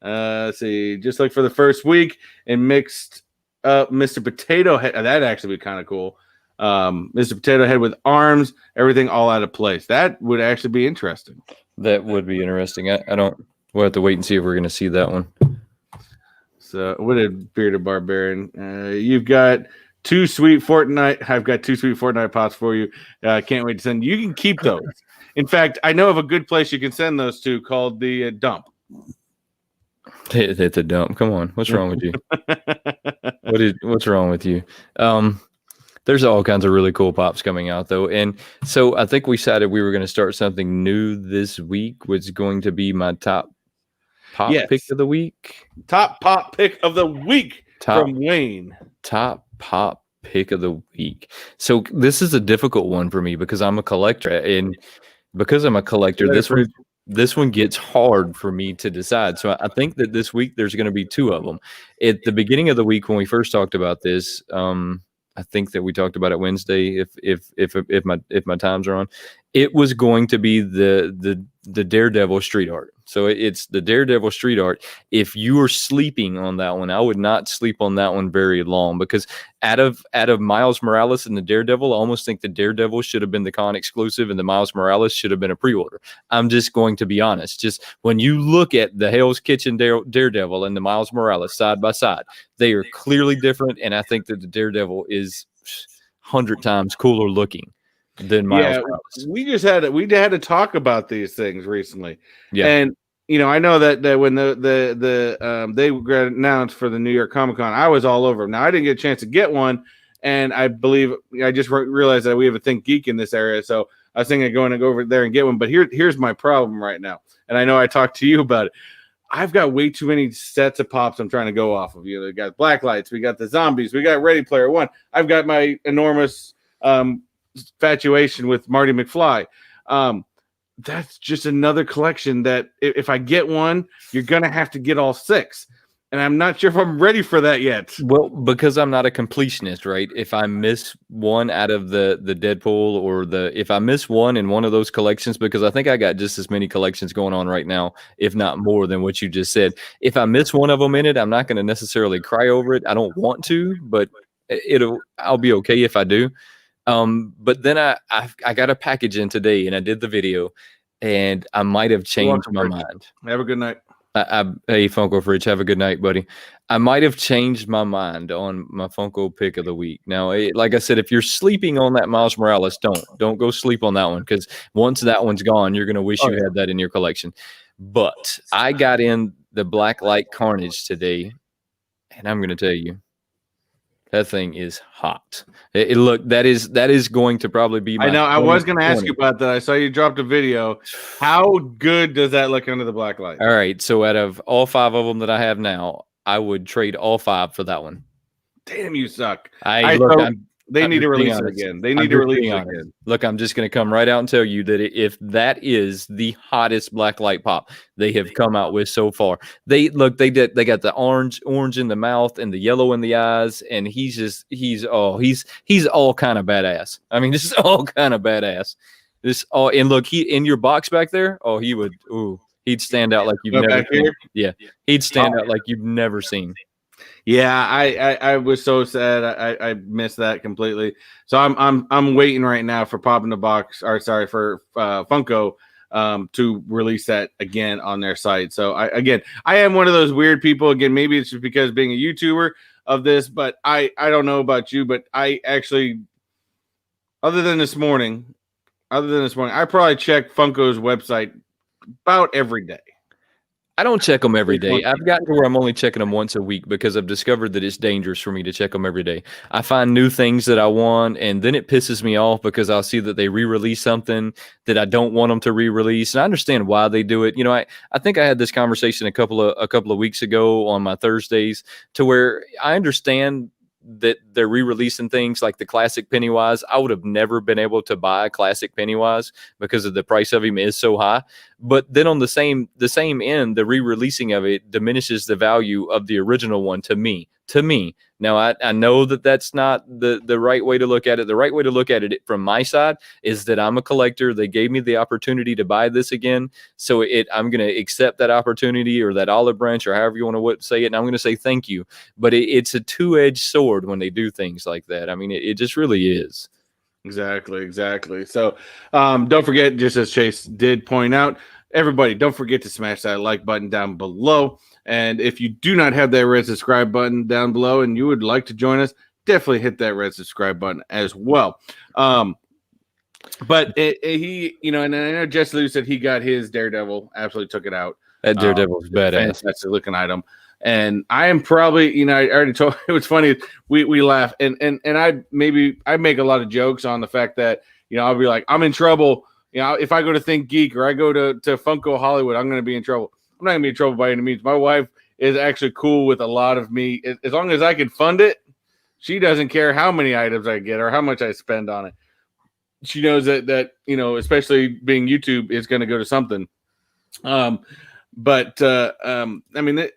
B: Let's see, just like for the first week and mixed up Mr. Potato Head. That'd actually be kind of cool. Mr. Potato Head with arms, everything all out of place. That would actually be interesting.
A: That would be interesting. I don't. We'll have to wait and see if we're going to see that one.
B: So, what a bearded barbarian. You've got two sweet Fortnite. I've got two sweet Fortnite pots for you. Can't wait to send. You can keep those. In fact, I know of a good place you can send those to called the dump.
A: It's a dump. Come on. What's wrong with you? What's wrong with you? There's all kinds of really cool pops coming out, though. And so I think we decided we were going to start something new this week, which is going to be my top pop pick of the week.
B: Top pop pick of the week from Wayne.
A: Top pop pick of the week. So this is a difficult one for me because I'm a collector. And because I'm a collector, this one gets hard for me to decide. So I think that this week there's going to be two of them. At the beginning of the week when we first talked about this, I think that we talked about it Wednesday. If my times are on, it was going to be the Daredevil street art. So it's the Daredevil street art. If you are sleeping on that one, I would not sleep on that one very long because out of Miles Morales and the Daredevil, I almost think the Daredevil should have been the con exclusive and the Miles Morales should have been a pre-order. I'm just going to be honest. Just when you look at the Hell's Kitchen Daredevil and the Miles Morales side by side, they are clearly different, and I think that the Daredevil is 100 times cooler looking than Miles Morales.
B: We had to talk about these things recently.
A: Yeah.
B: And you know, I know that when they got announced for the New York Comic Con, I was all over them. Now I didn't get a chance to get one, and I believe I just realized that we have a Think Geek in this area, so I was thinking of going to go over there and get one. But here's my problem right now, and I know I talked to you about it. I've got way too many sets of pops I'm trying to go off of. You know, we got Black Lights, we got the zombies, we got Ready Player One. I've got my enormous infatuation with Marty McFly. That's just another collection that if I get one, you're gonna have to get all six, and I'm not sure if I'm ready for that yet.
A: Well, because I'm not a completionist, right? If I miss one out of the Deadpool or if I miss one in one of those collections, because I think I got just as many collections going on right now, if not more than what you just said. If I miss one of them in it, I'm not going to necessarily cry over it. I don't want to, but I'll be okay if I do. But then I got a package in today and I did the video and I might have changed my mind.
B: Have a good night.
A: Hey, Funko Fridge, have a good night, buddy. I might have changed my mind on my Funko pick of the week. Now, like I said, if you're sleeping on that Miles Morales, don't go sleep on that one because once that one's gone, you're going to wish you had that in your collection. But I got in the Black Light Carnage today, and I'm going to tell you, that thing is hot. Look, that is going to probably be my.
B: I know. I was going to ask you about that. I saw you dropped a video. How good does that look under the black light?
A: All right. So out of all 5 of them that I have now, I would trade all 5 for that one.
B: Damn, you suck.
A: They
B: need to release it again. They need to release it again.
A: Look, I'm just going to come right out and tell you that if that is the hottest black light pop they have come out with so far, they got the orange in the mouth and the yellow in the eyes, and he's all kind of badass. I mean, this is all kind of badass. And look, he in your box back there. Oh, he'd stand out like you've never seen. Yeah, he'd stand out like you've never seen.
B: Yeah, I was so sad. I missed that completely. So I'm waiting right now for Pop in the Box, or sorry, for Funko to release that again on their site. So I am one of those weird people. Again, maybe it's just because being a YouTuber of this, but I don't know about you, but I actually, other than this morning, I probably check Funko's website about every day.
A: I don't check them every day. I've gotten to where I'm only checking them once a week because I've discovered that it's dangerous for me to check them every day. I find new things that I want, and then it pisses me off because I'll see that they re-release something that I don't want them to re-release. And I understand why they do it. I think I had this conversation a couple of weeks ago on my Thursdays, to where I understand that they're re-releasing things like the classic Pennywise. I would have never been able to buy a classic Pennywise because of the price of him is so high. But then on the same end, the re-releasing of it diminishes the value of the original one to me. Now, I know that that's not the right way to look at it. The right way to look at it from my side is that I'm a collector. They gave me the opportunity to buy this again. So I'm going to accept that opportunity, or that olive branch, or however you want to say it. And I'm going to say thank you. But it's a two-edged sword when they do things like that. I mean, it just really is.
B: Exactly. So don't forget, just as Chase did point out, everybody, don't forget to smash that like button down below. And if you do not have that red subscribe button down below and you would like to join us, definitely hit that red subscribe button as well. But he, and I know Jesse Lou said he got his Daredevil, absolutely took it out.
A: That Daredevil's badass.
B: Fantastic looking item. And I am probably, I already told, it was funny. We laugh and I make a lot of jokes on the fact that, I'll be like, I'm in trouble. If I go to Think Geek or I go to Funko Hollywood, I'm going to be in trouble. I'm not going to be in trouble by any means. My wife is actually cool with a lot of me. As long as I can fund it, she doesn't care how many items I get or how much I spend on it. She knows that especially being YouTube, is going to go to something. I mean,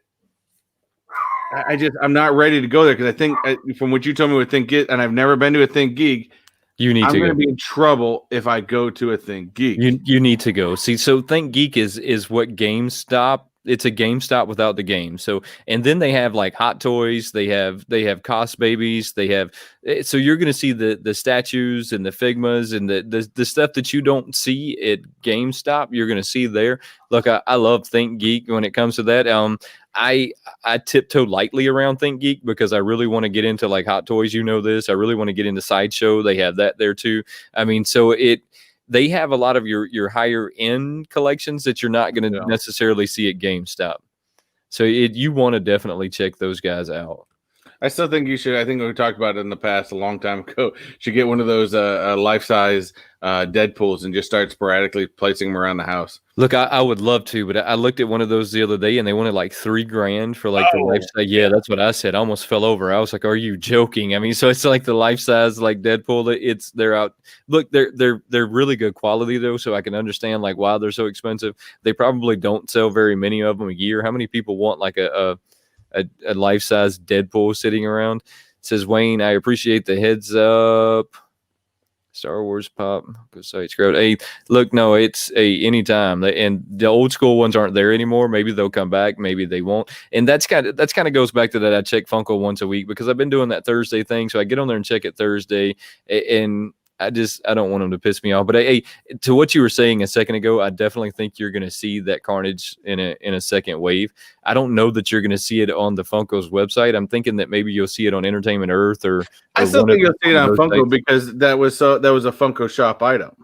B: I'm not ready to go there because I think from what you told me with Think Geek, and I've never been to a Think Geek. I'm going to be in trouble if I go to a Think Geek.
A: You need to go. See, so Think Geek is what GameStop. It's a GameStop without the game. So, and then they have like Hot Toys. They have Cost Babies. They have. So you're going to see the statues and the Figmas and the stuff that you don't see at GameStop. You're going to see there. Look, I love Think Geek when it comes to that. I tiptoe lightly around Think Geek because I really want to get into like Hot Toys. I really want to get into Sideshow. They have that there too. I mean, so they have a lot of your higher end collections that you're not going to necessarily see at GameStop. So you want to definitely check those guys out.
B: I still think you should. I think we talked about it in the past a long time ago. Should get one of those life-size Deadpools and just start sporadically placing them around the house.
A: Look, I would love to, but I looked at one of those the other day and they wanted like $3,000 for like the life size. Yeah, that's what I said. I almost fell over. I was like, "Are you joking?" I mean, so it's like the life size like Deadpool. They're out. Look, they're really good quality though, so I can understand like why they're so expensive. They probably don't sell very many of them a year. How many people want like a life size Deadpool sitting around? It says Wayne, I appreciate the heads up. Star Wars pop. Go site scroll. Hey, look, no, it's anytime. And the old school ones aren't there anymore. Maybe they'll come back. Maybe they won't. And that's kind of goes back to that. I check Funko once a week because I've been doing that Thursday thing. So I get on there and check it Thursday, and I don't want them to piss me off. But hey, to what you were saying a second ago, I definitely think you're going to see that carnage in a second wave. I don't know that you're going to see it on the Funko's website. I'm thinking that maybe you'll see it on Entertainment Earth or
B: I still think you'll see it on Funko because that was a Funko Shop item.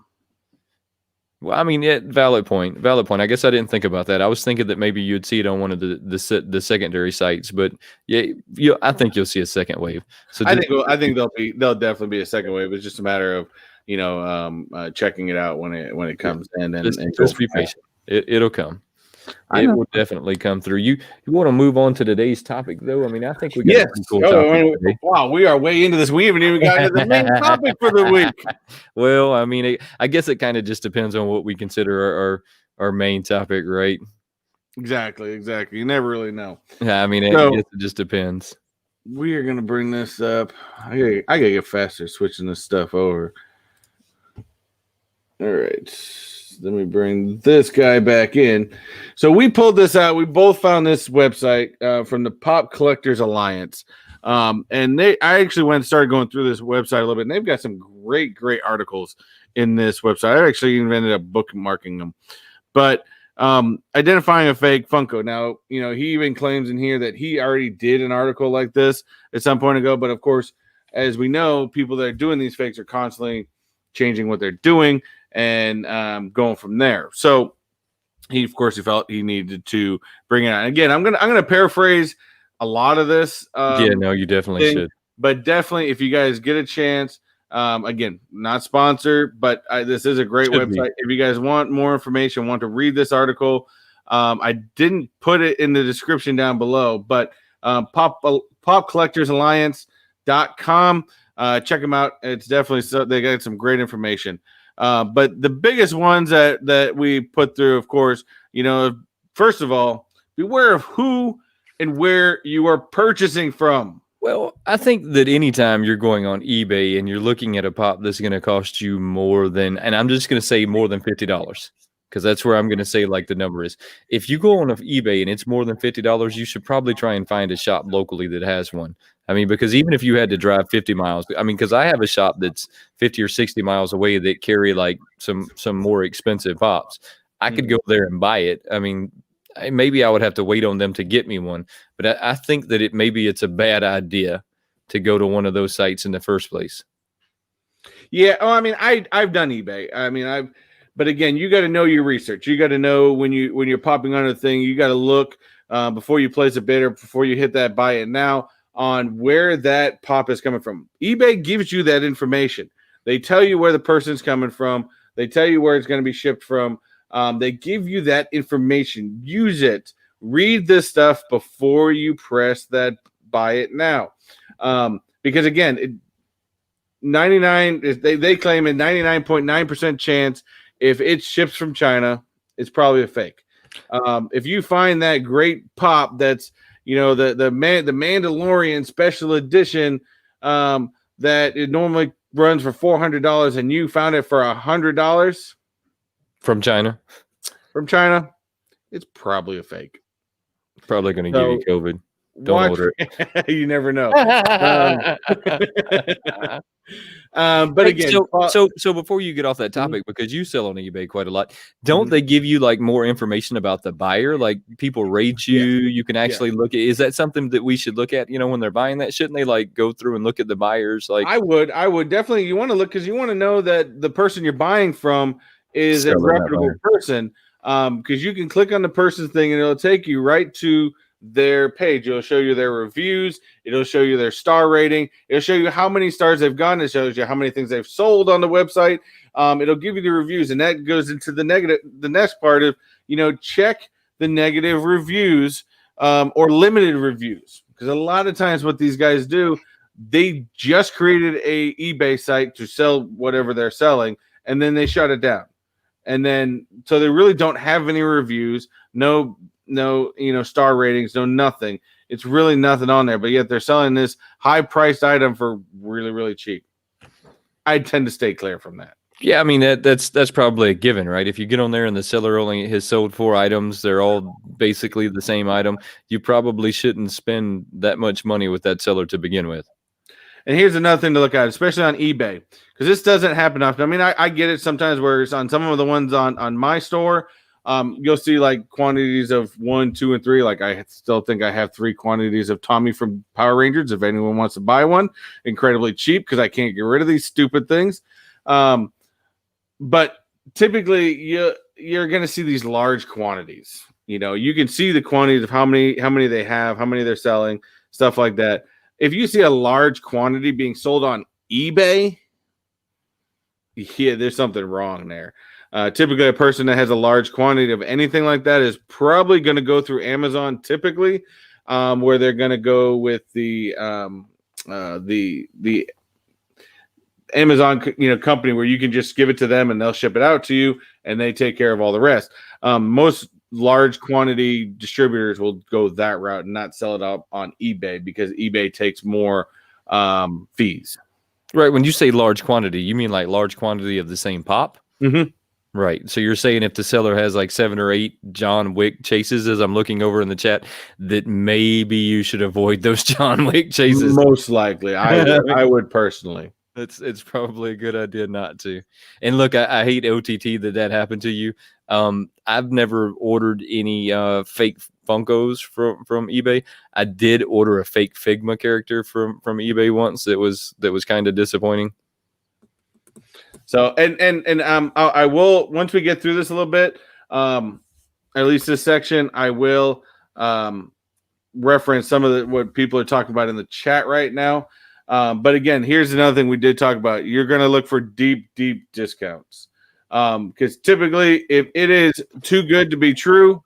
A: Well, I mean, valid point. I guess I didn't think about that. I was thinking that maybe you'd see it on one of the secondary sites, but yeah, I think you'll see a second wave. So
B: I think there'll definitely be a second wave. It's just a matter of checking it out when it comes in and
A: just be patient. It'll come. It will definitely come through. You want to move on to today's topic, though? I mean, I think we got a pretty cool topic today.
B: Wow, we are way into this. We haven't even gotten to the main topic for the week.
A: Well, I mean, I guess it kind of just depends on what we consider our main topic, right?
B: Exactly. You never really know.
A: Yeah, I mean, I guess it just depends.
B: We are going to bring this up. I got to get faster switching this stuff over. All right. Let me bring this guy back in. So we pulled this out. We both found this website from the Pop Collectors Alliance. And I actually went and started going through this website a little bit. And they've got some great articles in this website. I actually even ended up bookmarking them. But identifying a fake Funko. Now, he even claims in here that he already did an article like this at some point ago. But of course, as we know, people that are doing these fakes are constantly changing what they're doing and going from there. So he of course he felt he needed to bring it out. And again, I'm gonna paraphrase a lot of this.
A: Yeah, no, you definitely should.
B: But definitely, if you guys get a chance, again, not sponsored, but this is a great website. If you guys want more information, want to read this article, I didn't put it in the description down below, but popcollectorsalliance.com. Check them out. It's definitely they got some great information. But the biggest ones that we put through, of course, first of all, beware of who and where you are purchasing from.
A: Well, I think that anytime you're going on eBay and you're looking at a pop that's going to cost you more than, and I'm just going to say more than $50, because that's where I'm going to say like the number is. If you go on eBay and it's more than $50, you should probably try and find a shop locally that has one. I mean, because even if you had to drive 50 miles, I mean, because I have a shop that's 50 or 60 miles away that carry like some more expensive pops. I could go there and buy it. I mean, maybe I would have to wait on them to get me one, but I think that maybe it's a bad idea to go to one of those sites in the first place.
B: Yeah. Oh, I mean, I've done eBay. I mean, but again, you got to know your research. You got to know when you're popping on a thing, you got to look before you place a bid or before you hit that buy it now on where that pop is coming from. eBay gives you that information. They tell you where the person's coming from. They tell you where it's going to be shipped from. They give you that information. Use it. Read this stuff before you press that buy it now. Because again, 99 they claim a 99.9% chance if it ships from China, it's probably a fake. If you find that great pop that's the Mandalorian special edition that it normally runs for $400 and you found it for $100
A: from China,
B: it's probably a fake.
A: Probably going to give you COVID.
B: Don't order it. You never know. But again,
A: so before you get off that topic, because you sell on eBay quite a lot, don't they give you like more information about the buyer? Like people rate you, you can actually look at. Is that something that we should look at? When they're buying that, shouldn't they like go through and look at the buyers? Like
B: I would definitely. You want to look because you want to know that the person you're buying from is a reputable person. Because you can click on the person's thing and it'll take you right to their page. It'll show you their reviews. It'll show you their star rating. It'll show you how many stars they've gotten. It shows you how many things they've sold on the website. It'll give you the reviews, and that goes into the next part of check the negative reviews or limited reviews, because a lot of times what these guys do, they just created a eBay site to sell whatever they're selling, and then they shut it down, and then so they really don't have any reviews, no star ratings, no nothing. It's really nothing on there, but yet they're selling this high-priced item for really, really cheap. I tend to stay clear from that.
A: Yeah, I mean that's probably a given, right? If you get on there and the seller only has sold 4 items, they're all basically the same item, you probably shouldn't spend that much money with that seller to begin with.
B: And here's another thing to look at, especially on eBay, because this doesn't happen often. I mean, I get it sometimes where it's on some of the ones on my store. You'll see like quantities of 1, 2, and 3. Like I still think I have 3 quantities of Tommy from Power Rangers. If anyone wants to buy one, incredibly cheap because I can't get rid of these stupid things. But typically you're going to see these large quantities. You can see the quantities of how many they have, how many they're selling, stuff like that. If you see a large quantity being sold on eBay, yeah, there's something wrong there. Typically, a person that has a large quantity of anything like that is probably going to go through Amazon. Typically, where they're going to go with the Amazon company, where you can just give it to them and they'll ship it out to you, and they take care of all the rest. Most large quantity distributors will go that route and not sell it up on eBay because eBay takes more fees.
A: Right. When you say large quantity, you mean like large quantity of the same pop?
B: Mm-hmm.
A: Right. So you're saying if the seller has like 7 or 8 John Wick chases, as I'm looking over in the chat, that maybe you should avoid those John Wick chases.
B: Most likely. I would personally.
A: It's probably a good idea not to. And look, I hate OTT that happened to you. I've never ordered any fake Funkos from eBay. I did order a fake Figma character from eBay once. That was kind of disappointing.
B: So and I will, once we get through this a little bit, at least this section, I will reference some of what people are talking about in the chat right now. But again, here's another thing we did talk about. You're going to look for deep discounts. Because typically, if it is too good to be true,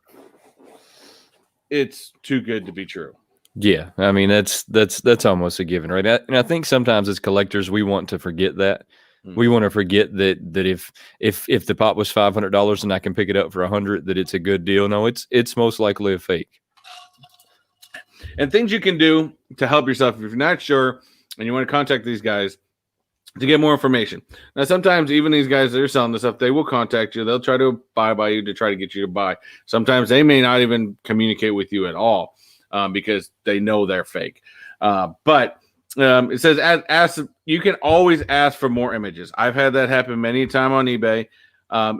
B: it's too good to be true.
A: Yeah, I mean that's almost a given, right? And I think sometimes as collectors, we want to forget that. We want to forget that if the pop was $500 and I can pick it up for $100, that it's a good deal. No, it's most likely a fake.
B: And things you can do to help yourself if you're not sure and you want to contact these guys to get more information. Now, sometimes even these guys that are selling this stuff, they will contact you. They'll try to buy by you to try to get you to buy. Sometimes they may not even communicate with you at all because they know they're fake. But it says ask. You can always ask for more images. I've had that happen many a time on eBay.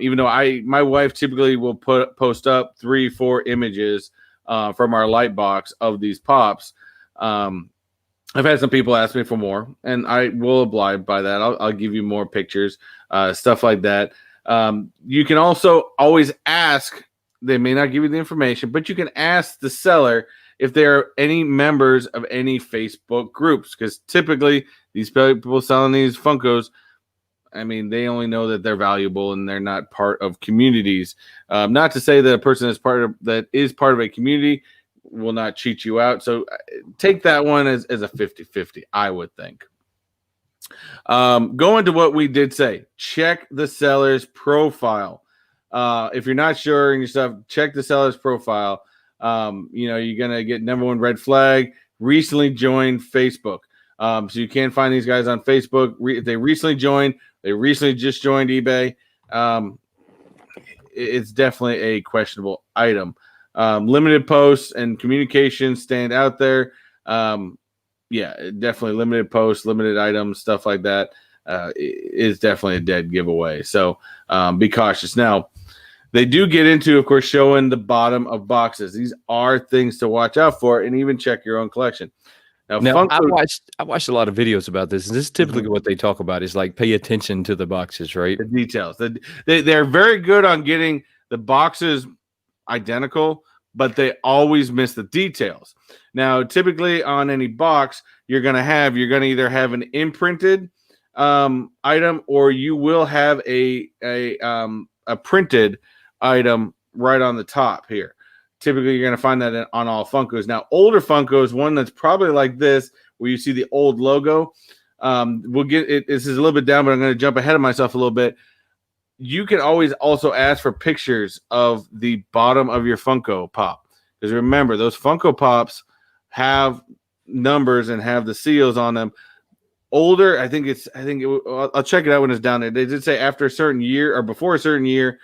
B: Even though my wife typically will post up 3-4 images from our light box of these pops. I've had some people ask me for more, and I will oblige by that. I'll give you more pictures, stuff like that. You can also always ask. They may not give you the information, but you can ask the seller if there are any members of any Facebook groups, because typically these people selling these Funkos, I mean, they only know that they're valuable and they're not part of communities. Not to say that a person is part of a community will not cheat you out. So take that one as a 50-50, I would think. Going to what we did say, check the seller's profile. If you're not sure and yourself, check the seller's profile. You're going to get number one red flag, recently joined Facebook. So you can find these guys on Facebook. If they recently just joined eBay. It's definitely a questionable item. Limited posts and communications stand out there. Definitely limited posts, limited items, stuff like that is definitely a dead giveaway. So be cautious. Now, they do get into, of course, showing the bottom of boxes. These are things to watch out for, and even check your own collection. Now
A: I watched a lot of videos about this, and this is typically what they talk about is like pay attention to the boxes, right?
B: The details. They're very good on getting the boxes identical, but they always miss the details. Now, typically on any box, you're going to either have an imprinted item, or you will have a printed item right on the top here. Typically, you're going to find that on all Funkos. Now, older Funkos, one that's probably like this, where you see the old logo. We'll get it. This is a little bit down, but I'm going to jump ahead of myself a little bit. You can always also ask for pictures of the bottom of your Funko Pop. Because remember, those Funko Pops have numbers and have the seals on them. Older, I'll check it out when it's down there. They did say after a certain year or before a certain year,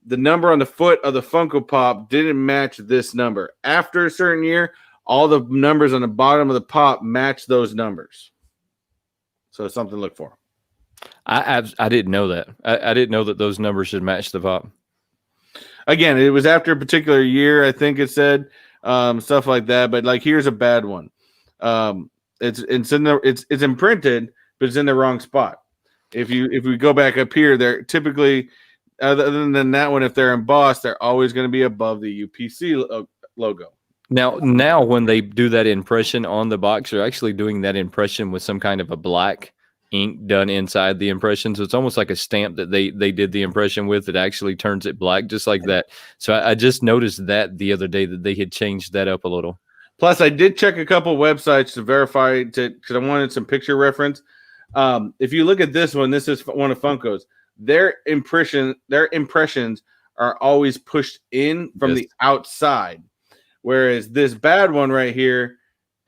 B: the number on the foot of the Funko Pop didn't match this number. After a certain year, all the numbers on the bottom of the pop match those numbers. So it's something to look for.
A: I didn't know that. I didn't know that those numbers should match the pop.
B: Again, it was after a particular year, I think it said, stuff like that. But like, here's a bad one. It's imprinted, but it's in the wrong spot. If we go back up here, they're typically, other than that one, if they're embossed, they're always going to be above the UPC logo.
A: Now, when they do that impression on the box, they're actually doing that impression with some kind of a black ink done inside the impression. So it's almost like a stamp that they did the impression with. It actually turns it black just like that. So I just noticed that the other day that they had changed that up a little.
B: Plus, I did check a couple websites to verify because I wanted some picture reference. If you look at this one, this is one of Funko's. Their impressions are always pushed in from the outside, whereas this bad one right here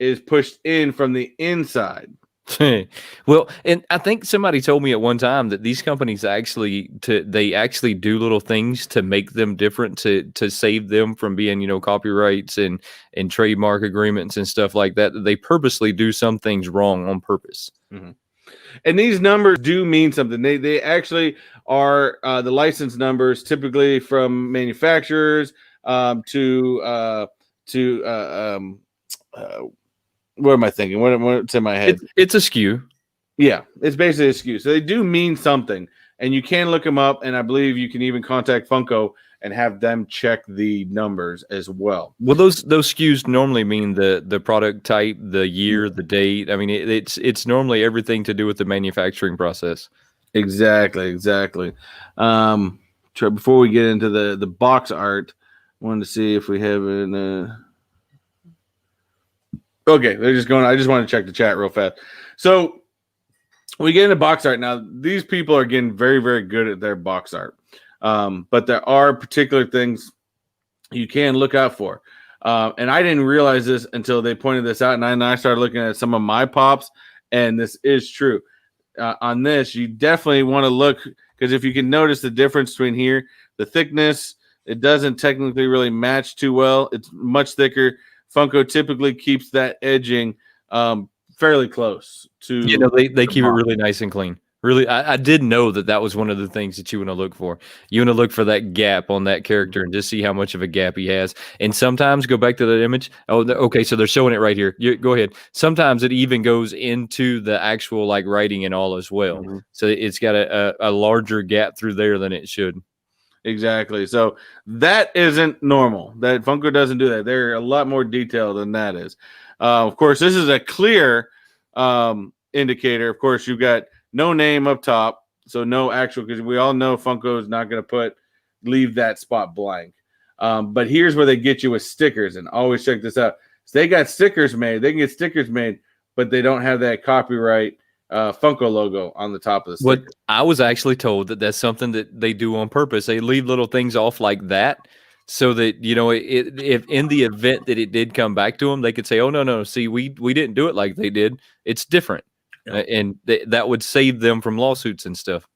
B: is pushed in from the inside.
A: Well, and I think somebody told me at one time that these companies actually do little things to make them different to save them from being, copyrights and trademark agreements and stuff like that. They purposely do some things wrong on purpose.
B: Mm-hmm. And these numbers do mean something. They actually are the license numbers, typically from manufacturers to what am I thinking? What's in my head?
A: It's a SKU.
B: Yeah, it's basically a SKU. So they do mean something. and you can look them up. And I believe you can even contact Funko and have them check the numbers as well.
A: Well, those SKUs normally mean the product type, the year, the date. I mean, it's normally everything to do with the manufacturing process.
B: Exactly. Before we get into the box art, I wanted to see if we have an. Okay, they're just going. I just want to check the chat real fast. So we get into box art now. These people are getting very, very good at their box art, but there are particular things you can look out for. And I didn't realize this until they pointed this out, and I started looking at some of my pops, and this is true. On this, you definitely want to look, because if you can notice the difference between here, the thickness, it doesn't technically really match too well. It's much thicker. Funko typically keeps that edging fairly close to.
A: They keep it really nice and clean. Really, I did know that was one of the things that you want to look for. You want to look for that gap on that character and just see how much of a gap he has. And sometimes go back to that image. Oh, okay, so they're showing it right here. Go ahead. Sometimes it even goes into the actual like writing and all as well. Mm-hmm. So it's got a larger gap through there than it should.
B: Exactly. So that isn't normal. That Funko doesn't do that. They're a lot more detailed than that is. Of course, this is a clear indicator. Of course, you've got no name up top, so no actual, because we all know Funko is not going to leave that spot blank. But here's where they get you with stickers, and always check this out. So they got stickers made. They can get stickers made, but they don't have that copyright Funko logo on the top of the sticker.
A: What I was actually told that's something that they do on purpose. They leave little things off like that, so that if in the event that it did come back to them, they could say, "Oh no, see, we didn't do it like they did. It's different." And that would save them from lawsuits and stuff.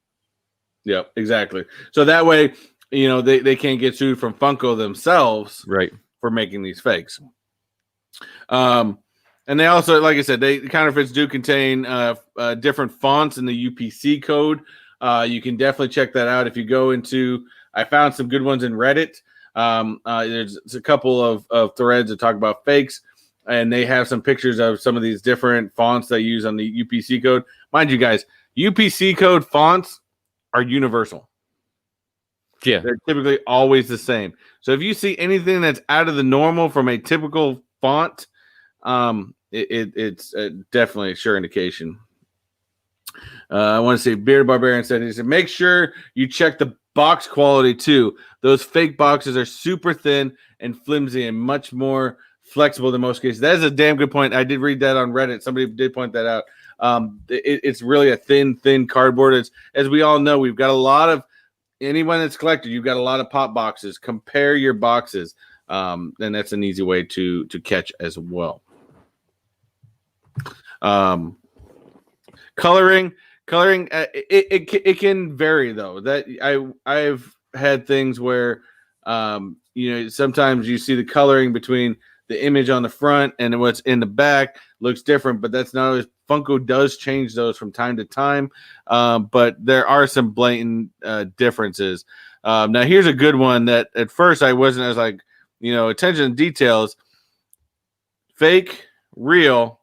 B: Yeah, exactly. So that way, they can't get sued from Funko themselves,
A: right,
B: for making these fakes. And they also, like I said, the counterfeits do contain different fonts in the UPC code. You can definitely check that out if you go into. I found some good ones in Reddit. There's a couple of threads that talk about fakes. And they have some pictures of some of these different fonts they use on the UPC code. Mind you guys, UPC code fonts are universal.
A: Yeah.
B: They're typically always the same. So if you see anything that's out of the normal from a typical font, it's definitely a sure indication. I want to say Bearded Barbarian he said, make sure you check the box quality too. Those fake boxes are super thin and flimsy and much more flexible in most cases. That is a damn good point. I did read that on Reddit. Somebody did point that out. It's really a thin cardboard. It's, as we all know, we've got a lot of, anyone that's collected, you've got a lot of pop boxes. Compare your boxes. And that's an easy way to catch as well. Coloring, it can vary though. That I've had things where sometimes you see the coloring between the image on the front and what's in the back looks different, but that's not always. Funko does change those from time to time, but there are some blatant differences. Now here's a good one that at first I wasn't as attention to details. Fake, real.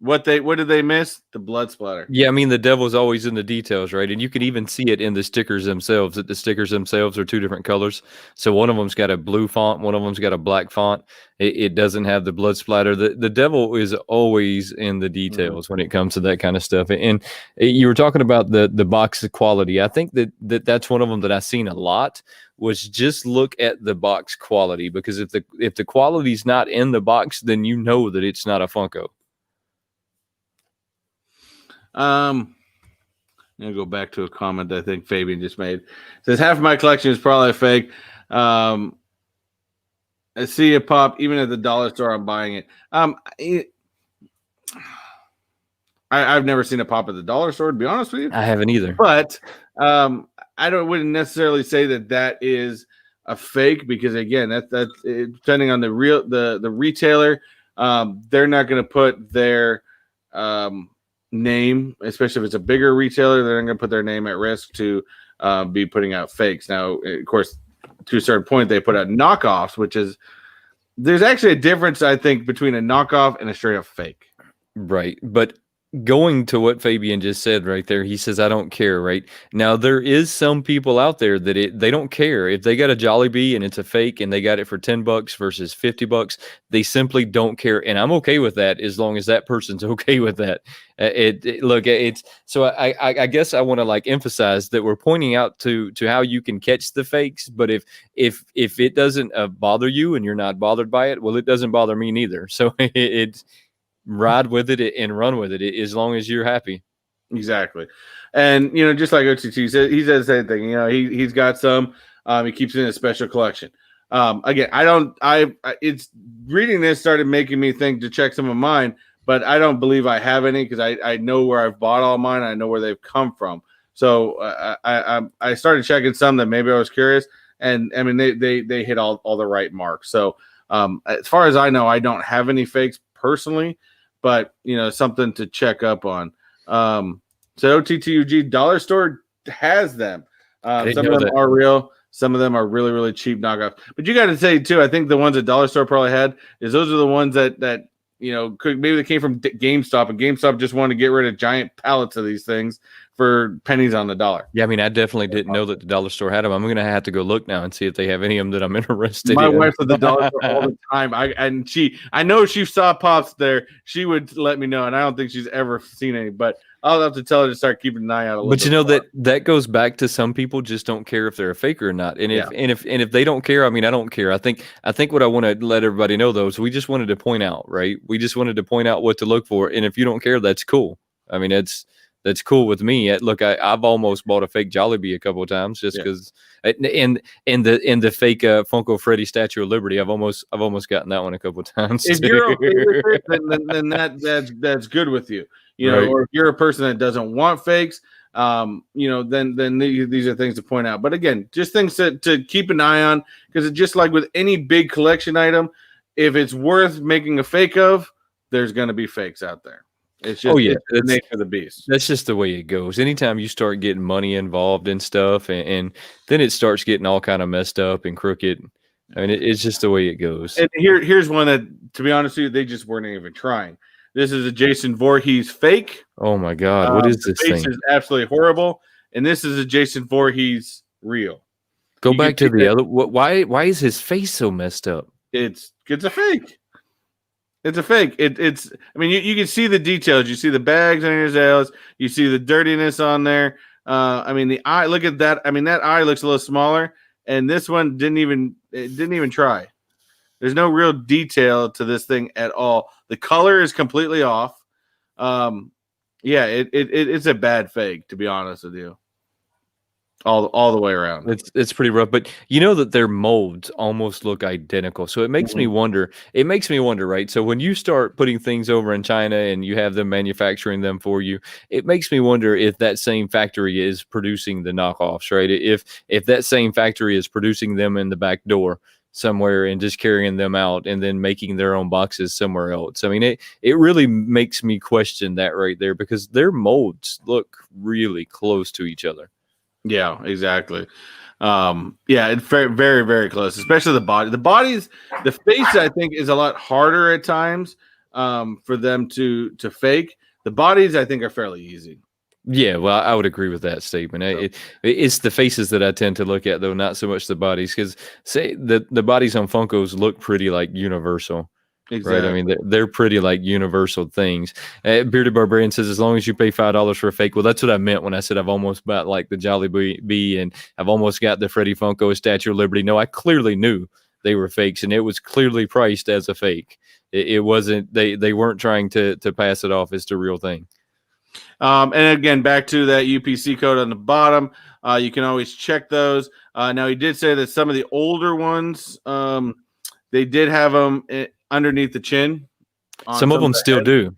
B: What did they miss? The blood splatter.
A: Yeah, I mean, the devil's always in the details, right? And you can even see it in the stickers themselves, that the stickers themselves are two different colors. So one of them's got a blue font, one of them's got a black font. It doesn't have the blood splatter. The devil is always in the details when it comes to that kind of stuff. And you were talking about the box quality. I think that's one of them that I've seen a lot, was just look at the box quality, because if the quality's not in the box, then you know that it's not a Funko.
B: I'm gonna go back to a comment that I think Fabian just made. It says half of my collection is probably fake. I see a pop even at the dollar store. I'm buying it. I've never seen a pop at the dollar store, to be honest with you.
A: I haven't either.
B: But wouldn't necessarily say that is a fake, because again, that's depending on the retailer. They're not going to put their name, especially if it's a bigger retailer. They're not going to put their name at risk to be putting out fakes. Now, of course, to a certain point, they put out knockoffs, which is, there's actually a difference, I think, between a knockoff and a straight up fake.
A: Right. But going to what Fabian just said right there, he says, I don't care, right? Now, there is some people out there that they don't care. If they got a Jollibee and it's a fake and they got it for $10 versus $50, they simply don't care. And I'm okay with that as long as that person's okay with that. Look, it's so I guess I want to like emphasize that we're pointing out to how you can catch the fakes. But if it doesn't bother you and you're not bothered by it, well, it doesn't bother me neither. So it's ride with it and run with it as long as you're happy.
B: Exactly. And, just like OTT said, he says the same thing. He's got some, he keeps it in a special collection. Again, it's reading this started making me think to check some of mine, but I don't believe I have any because I know where I've bought all mine. I know where they've come from. So I started checking some that maybe I was curious, and I mean, they hit all the right marks. So as far as I know, I don't have any fakes personally, but something to check up on. So OTTUG Dollar Store has them. Some of them are real. Some of them are really, really cheap knockoffs. But you got to say too, I think the ones that Dollar Store probably had is those are the ones that maybe they came from GameStop, and GameStop just wanted to get rid of giant pallets of these things for pennies on the dollar.
A: Yeah, I mean, I definitely didn't know that the Dollar Store had them. I'm going to have to go look now and see if they have any of them that I'm interested in.
B: My wife's at the Dollar Store all the time. I know she saw Pops there. She would let me know, and I don't think she's ever seen any, but I'll have to tell her to start keeping an eye out a little bit.
A: But that goes back to some people just don't care if they're a faker or not. And if they don't care, I mean, I don't care. I think what I want to let everybody know though is we just wanted to point out, right? We just wanted to point out what to look for. And if you don't care, that's cool. I mean, that's cool with me. Look, I've almost bought a fake Jollibee a couple of times just because. And the fake Funko Freddy Statue of Liberty, I've almost gotten that one a couple of times.
B: If you're okay with it, then that's good with you.
A: Right.
B: Or if you're a person that doesn't want fakes, then these are things to point out. But again, just things to keep an eye on, because it's just like with any big collection item, if it's worth making a fake of, there's going to be fakes out there. It's just it's the nature of the beast.
A: That's just the way it goes. Anytime you start getting money involved in stuff, and then it starts getting all kind of messed up and crooked. I mean, it's just the way it goes.
B: And here's one that, to be honest with you, they just weren't even trying. This is a Jason Voorhees fake.
A: Oh my God, what is this thing?
B: This is absolutely horrible. And this is a Jason Voorhees real.
A: Go back to the other. Why is his face so messed up?
B: It's a fake. It's a fake. It's. I mean, you can see the details. You see the bags on his nails. You see the dirtiness on there. I mean, the eye. Look at that. I mean, that eye looks a little smaller, and this one didn't even try. There's no real detail to this thing at all. The color is completely off. It's a bad fake, to be honest with you. All the way around.
A: It's pretty rough, but you know that their molds almost look identical. So it makes me wonder. It makes me wonder, right? So when you start putting things over in China and you have them manufacturing them for you, it makes me wonder if that same factory is producing the knockoffs, right? If that same factory is producing them in the back door somewhere and just carrying them out and then making their own boxes somewhere else. I mean, it really makes me question that right there, because their molds look really close to each other.
B: Yeah, exactly. It's very, very, very close, especially the body. The face, I think, is a lot harder at times for them to fake. The bodies, I think, are fairly easy.
A: Yeah, well, I would agree with that statement. It's the faces that I tend to look at, though, not so much the bodies, because say the bodies on Funkos look pretty like universal. Exactly. Right. I mean, they're pretty like universal things. Bearded Barbarian says, as long as you pay $5 for a fake. Well, that's what I meant when I said I've almost bought like the Jollibee and I've almost got the Freddy Funko Statue of Liberty. No, I clearly knew they were fakes, and it was clearly priced as a fake. It wasn't. They weren't trying to pass it off as the real thing.
B: And again, back to that UPC code on the bottom. You can always check those. Now, he did say that some of the older ones, they did have them underneath the chin.
A: Some of them still do.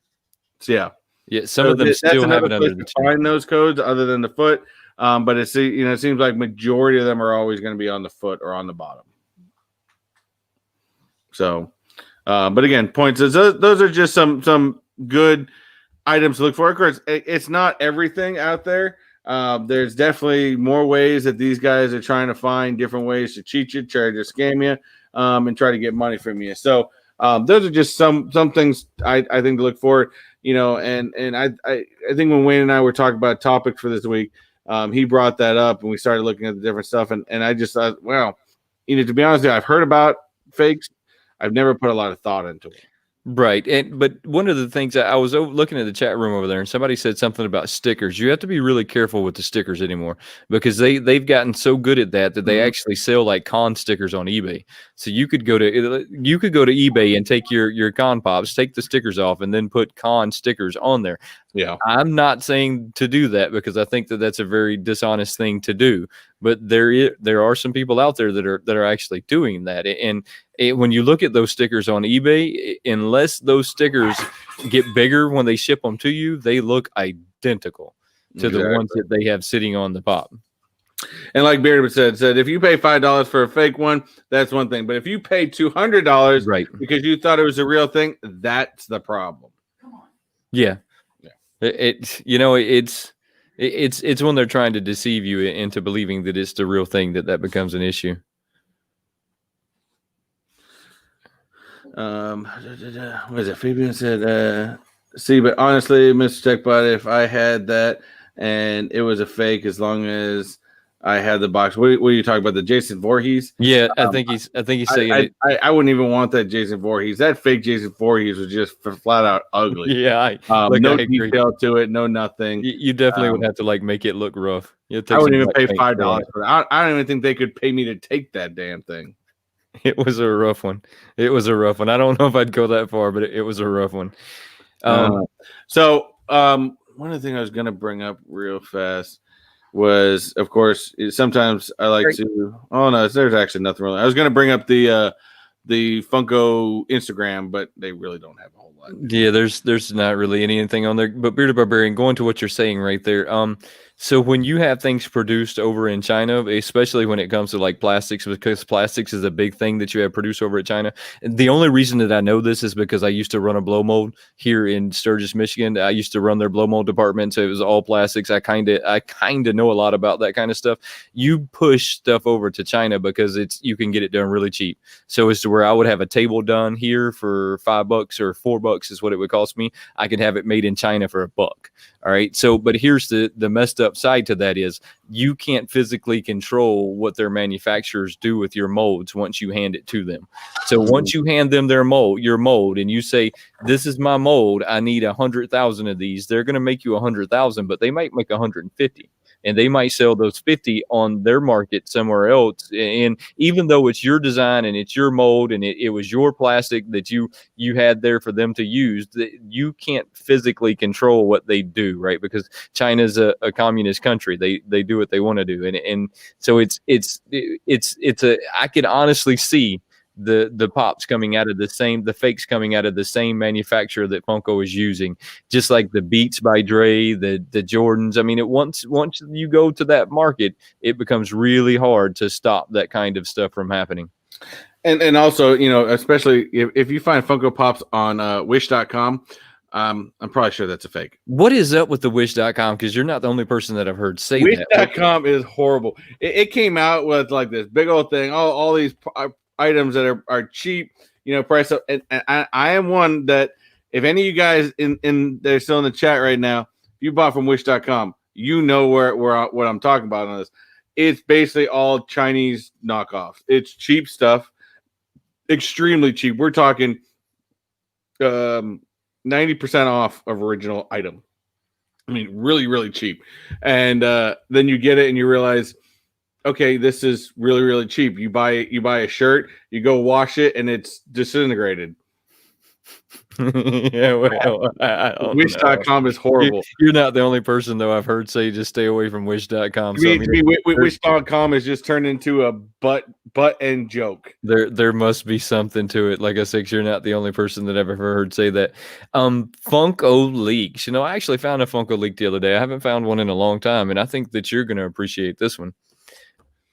B: Yeah.
A: Yeah. Some of them still have it under the chin.
B: Find those codes other than the foot. But it seems like majority of them are always going to be on the foot or on the bottom. So, but again, points. Those are just some good items to look for. Of course, it's not everything out there. There's definitely more ways that these guys are trying to find different ways to cheat you, try to scam you, and try to get money from you. So, Those are just some things I think to look forward. And I think when Wayne and I were talking about topics for this week, he brought that up and we started looking at the different stuff. And I just thought, well, to be honest with you, I've heard about fakes. I've never put a lot of thought into it.
A: Right. But one of the things I was looking at the chat room over there, and somebody said something about stickers. You have to be really careful with the stickers anymore because they've gotten so good at that they actually sell like con stickers on eBay. So you could go to eBay and take your con pops, take the stickers off, and then put con stickers on there.
B: Yeah,
A: I'm not saying to do that because I think that's a very dishonest thing to do. But there are some people out there that are actually doing that. And when you look at those stickers on eBay, unless those stickers get bigger when they ship them to you, they look identical to the ones that they have sitting on the pop.
B: And like Beardman said if you pay $5 for a fake one, that's one thing. But if you pay $200
A: right,
B: because you thought it was a real thing, that's the problem.
A: Yeah. It's when they're trying to deceive you into believing that it's the real thing that becomes an issue.
B: What is it? Fabian said, see, but honestly, Mr. Techbot, if I had that and it was a fake, as long as I had the box. What are you talking about? The Jason Voorhees?
A: Yeah, I think he's saying it.
B: I wouldn't even want that Jason Voorhees. That fake Jason Voorhees was just flat out ugly.
A: Yeah,
B: no detail to it, no nothing.
A: You definitely would have to like make it look rough.
B: I wouldn't even pay $5 for it. I don't even think they could pay me to take that damn thing.
A: It was a rough one. I don't know if I'd go that far, but it was a rough one.
B: So one of the things I was going to bring up real fast was, of course, sometimes I like to. Oh no, there's actually nothing really. I was going to bring up the Funko Instagram, but they really don't have a whole lot.
A: Yeah, there's not really anything on there. But Bearded Barbarian, going to what you're saying right there. So when you have things produced over in China, especially when it comes to like plastics, because plastics is a big thing that you have produced over at China. The only reason that I know this is because I used to run a blow mold here in Sturgis, Michigan. I used to run their blow mold department, so it was all plastics. I kind of know a lot about that kind of stuff. You push stuff over to China because you can get it done really cheap. So as to where I would have a table done here for $5 or $4 is what it would cost me. I could have it made in China for $1. All right. So, but here's the messed up side to that is you can't physically control what their manufacturers do with your molds once you hand it to them. So once you hand them your mold, and you say, this is my mold, I need 100,000 of these, they're going to make you 100,000, but they might make 150. And they might sell those 50 on their market somewhere else. And even though it's your design and it's your mold and it was your plastic that you had there for them to use, you can't physically control what they do, right? Because China's a communist country. They do what they want to do. And so I could honestly see the pops coming out of the fakes coming out of the same manufacturer that Funko is using, just like the Beats by Dre, the Jordans. I mean, once you go to that market, it becomes really hard to stop that kind of stuff from happening.
B: And also, especially if you find Funko Pops on Wish.com, I'm probably sure that's a fake.
A: What is up with the Wish.com? Because you're not the only person that I've heard say that.
B: Wish.com is horrible. It came out with like this big old thing, all these items that are cheap, price up. And I am one that if any of you guys they're still in the chat right now, if you bought from Wish.com, what I'm talking about on this. It's basically all Chinese knockoffs. It's cheap stuff, extremely cheap. We're talking 90% off of original item. I mean, really, really cheap. And then you get it and you realize, okay, this is really, really cheap. You buy a shirt, you go wash it, and it's disintegrated.
A: Yeah, well,
B: Wish.com is horrible.
A: You're not the only person, though, I've heard say just stay away from Wish.com.
B: Wish.com has just turned into a butt end joke.
A: There must be something to it. Like I said, you're not the only person that I've ever heard say that. Funko leaks. I actually found a Funko leak the other day. I haven't found one in a long time, and I think that you're going to appreciate this one.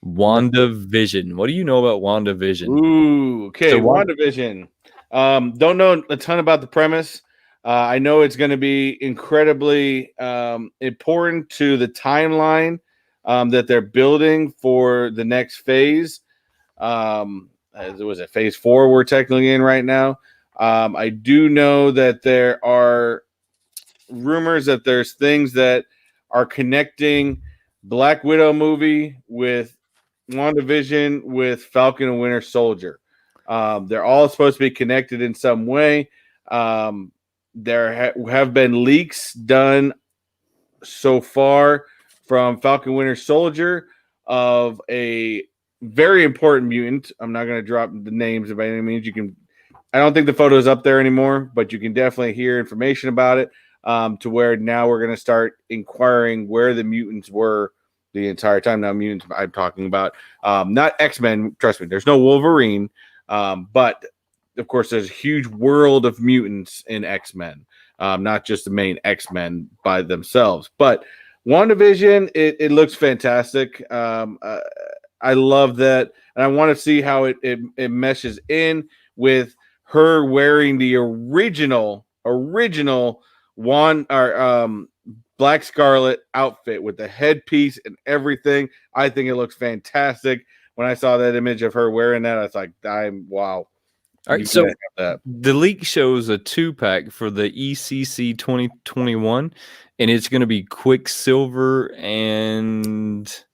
A: WandaVision. What do you know about WandaVision?
B: Ooh, okay. So WandaVision. Don't know a ton about the premise. I know it's going to be incredibly important to the timeline that they're building for the next phase. Was it phase 4 we're technically in right now? I do know that there are rumors that there's things that are connecting Black Widow movie with WandaVision with Falcon and Winter Soldier. They're all supposed to be connected in some way. There have been leaks done so far from Falcon Winter Soldier of a very important mutant. I'm not going to drop the names by any means. You can. I don't think the photo is up there anymore, but you can definitely hear information about it. To where now we're going to start inquiring where the mutants were the entire time. Now, mutants I'm talking about, not X-Men. Trust me, there's no Wolverine, but of course, there's a huge world of mutants in X-Men, not just the main X-Men by themselves. But WandaVision, it looks fantastic. I love that, and I want to see how it meshes in with her wearing the original Black Scarlet outfit with the headpiece and everything. I think it looks fantastic. When I saw that image of her wearing that, I was like, wow.
A: All right, so the leak shows a 2-pack for the ECC 2021, and it's going to be Quicksilver and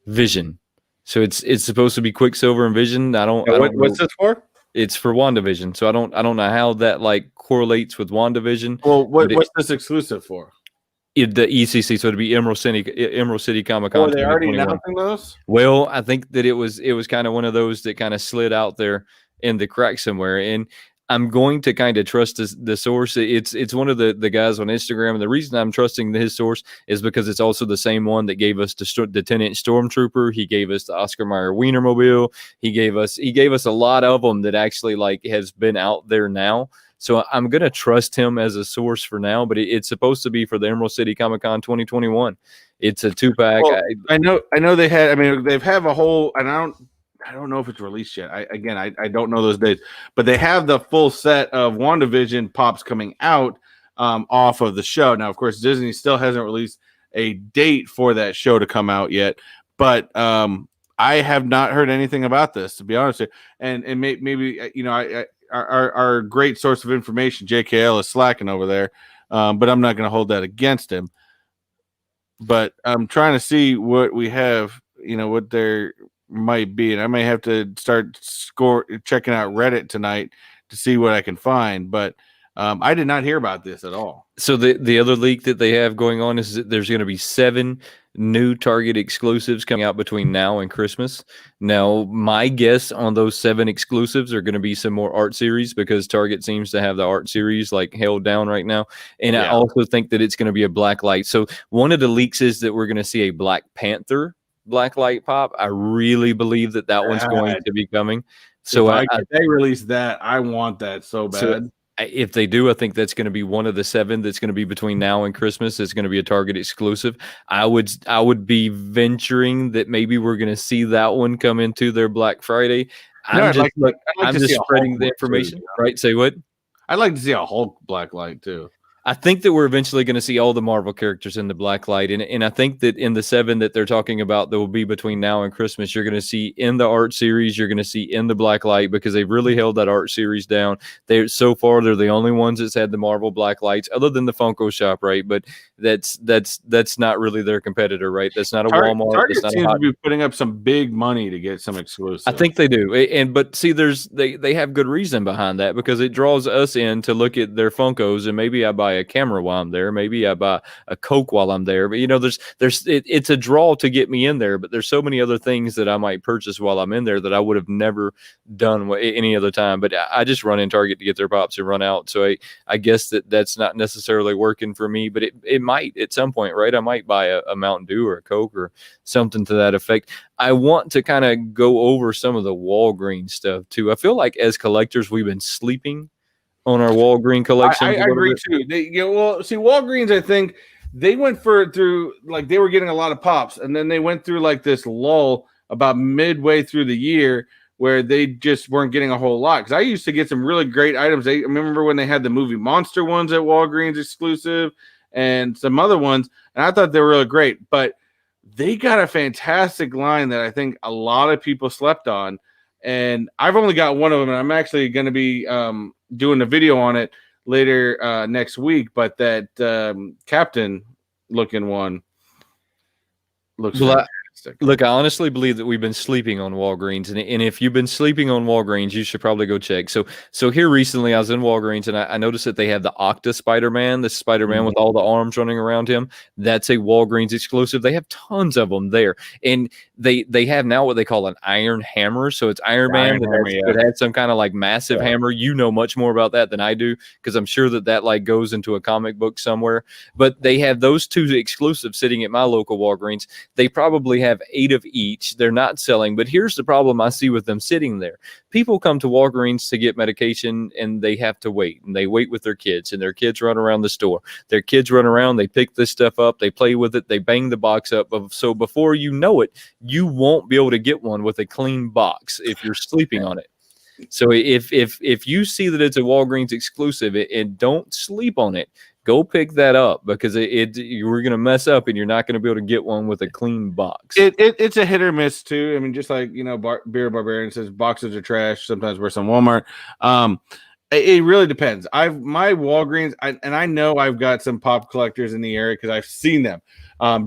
A: Vision. So it's supposed to be Quicksilver and Vision. I don't
B: what's this for?
A: It's for WandaVision. So I don't know how that like correlates with WandaVision.
B: Well, what's this exclusive for?
A: The ECC, so it'd be Emerald City Comic Con.
B: Oh, they already announcing those?
A: Well, I think that it was kind of one of those that kind of slid out there in the crack somewhere, and I'm going to kind of trust the source. It's one of the guys on Instagram, and the reason I'm trusting his source is because it's also the same one that gave us the 10-inch Stormtrooper. He gave us the Oscar Mayer Wienermobile. He gave us a lot of them that actually like has been out there now. So I'm going to trust him as a source for now, but it's supposed to be for the Emerald City Comic Con 2021. It's a 2-pack.
B: Well, I know they had. I mean, they have a whole, and I don't know if it's released yet. I don't know those dates, but they have the full set of WandaVision pops coming out off of the show. Now, of course, Disney still hasn't released a date for that show to come out yet, but I have not heard anything about this, to be honest with you. And maybe our great source of information, JKL, is slacking over there, but I'm not going to hold that against him. But I'm trying to see what we have, what there might be, and I may have to start checking out Reddit tonight to see what I can find. But I did not hear about this at all.
A: So the other leak that they have going on is that there's going to be 7 new Target exclusives coming out between now and Christmas. Now, my guess on those 7 exclusives are going to be some more art series, because Target seems to have the art series like held down right now. And I also think that it's going to be a Black Light. So one of the leaks is that we're going to see a Black Panther Black Light pop. I really believe that one's going to be coming. So
B: if they release that, I want that so bad.
A: So if they do, I think that's going to be one of the 7 that's going to be between now and Christmas. It's going to be a Target exclusive. I would be venturing that maybe we're going to see that one come into their Black Friday. I'm just spreading the information, right? Say what?
B: I'd like to see a Hulk Black Light too.
A: I think that we're eventually going to see all the Marvel characters in the Black Light. And I think that in the 7 that they're talking about that will be between now and Christmas, you're going to see in the art series, you're going to see in the Black Light, because they've really held that art series down. So far, they're the only ones that's had the Marvel Black Lights, other than the Funko Shop, right? But that's not really their competitor, right? That's not a Walmart.
B: Target
A: that's
B: seems to be putting up some big money to get some exclusive.
A: I think they do. But see, they have good reason behind that, because it draws us in to look at their Funkos, and maybe I buy a camera while I'm there, maybe I buy a Coke while I'm there, but it's a draw to get me in there. But there's so many other things that I might purchase while I'm in there that I would have never done any other time. But I just run in Target to get their pops and run out. So I guess that's not necessarily working for me, but it might at some point, right? I might buy a Mountain Dew or a Coke or something to that effect. I want to kind of go over some of the Walgreens stuff too. I feel like as collectors, we've been sleeping on our Walgreens collection.
B: I agree too. See, Walgreens, I think they went through like they were getting a lot of pops, and then they went through like this lull about midway through the year where they just weren't getting a whole lot. Because I used to get some really great items. I remember when they had the movie Monster ones at Walgreens exclusive and some other ones, and I thought they were really great. But they got a fantastic line that I think a lot of people slept on. And I've only got one of them, and I'm actually going to be doing a video on it later next week. But that captain looking one looks fantastic.
A: Look, I honestly believe that we've been sleeping on Walgreens, and if you've been sleeping on Walgreens, you should probably go check. So here recently, I was in Walgreens, and I noticed that they have the Octa Spider-Man, the Spider-Man with all the arms running around him. That's a Walgreens exclusive. They have tons of them there, and they have now what they call an Iron Hammer. So it's Iron Man that had some kind of like massive hammer. You know much more about that than I do, because I'm sure that like goes into a comic book somewhere. But they have those two exclusives sitting at my local Walgreens. They probably have 8 of each. They're not selling, but here's the problem I see with them sitting there. People come to Walgreens to get medication, and they have to wait, and they wait with their kids, and their kids run around the store. Their kids run around, they pick this stuff up, they play with it, they bang the box up. So before you know it, you won't be able to get one with a clean box if you're sleeping on it. So if you see that it's a Walgreens exclusive and don't sleep on it, go pick that up, because you're going to mess up and you're not going to be able to get one with a clean box.
B: It's a hit or miss too. I mean, just like, Beer Barbarian says boxes are trash. Sometimes we're some Walmart. It really depends. My Walgreens, and I know I've got some pop collectors in the area because I've seen them.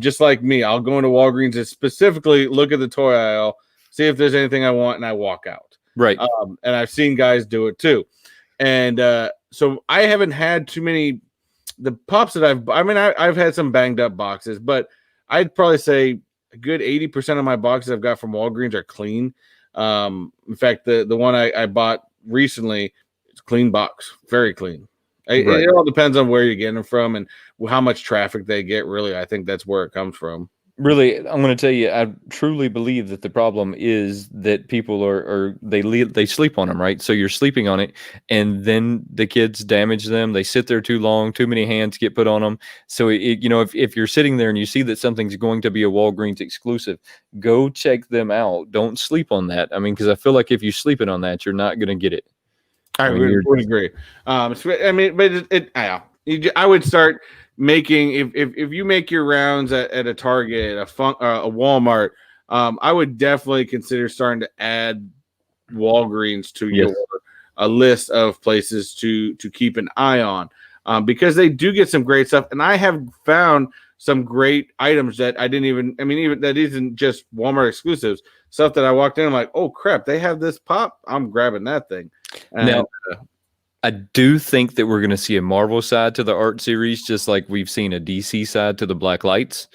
B: Just like me, I'll go into Walgreens and specifically look at the toy aisle, see if there's anything I want, and I walk out.
A: Right.
B: And I've seen guys do it too. And so I haven't had too many. The pops that I've had some banged up boxes, but I'd probably say a good 80% of my boxes I've got from Walgreens are clean. In fact, the one I bought recently, it's a clean box, very clean. Right. It all depends on where you're getting them from and how much traffic they get. Really, I think that's where it comes from.
A: Really, I'm going to tell you, I truly believe that the problem is that people they sleep on them, right? So you're sleeping on it, and then the kids damage them. They sit there too long, too many hands get put on them. So if you're sitting there and you see that something's going to be a Walgreens exclusive, go check them out. Don't sleep on that. I mean, because I feel like if you're sleeping on that, you're not going to get it.
B: I would agree. I would start making if you make your rounds at a Target, a Walmart, I would definitely consider starting to add Walgreens to your a list of places to keep an eye on, because they do get some great stuff, and I have found some great items that I didn't even that isn't just Walmart exclusives, stuff that I walked in, I'm like, oh crap, they have this pop, I'm grabbing that thing.
A: Now, I do think that we're going to see a Marvel side to the art series, just like we've seen a DC side to the Black Lights.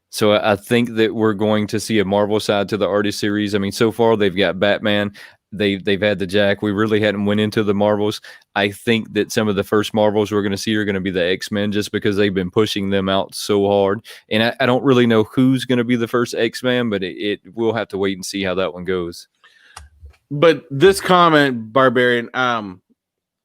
A: So I think that we're going to see a Marvel side to the artist series. I mean, so far they've got Batman, they've had the Jack. We really hadn't went into the Marvels. I think that some of the first Marvels we're going to see are going to be the X-Men, just because they've been pushing them out so hard. And I don't really know who's going to be the first X-Men, but we'll have to wait and see how that one goes.
B: But this comment, Barbarian,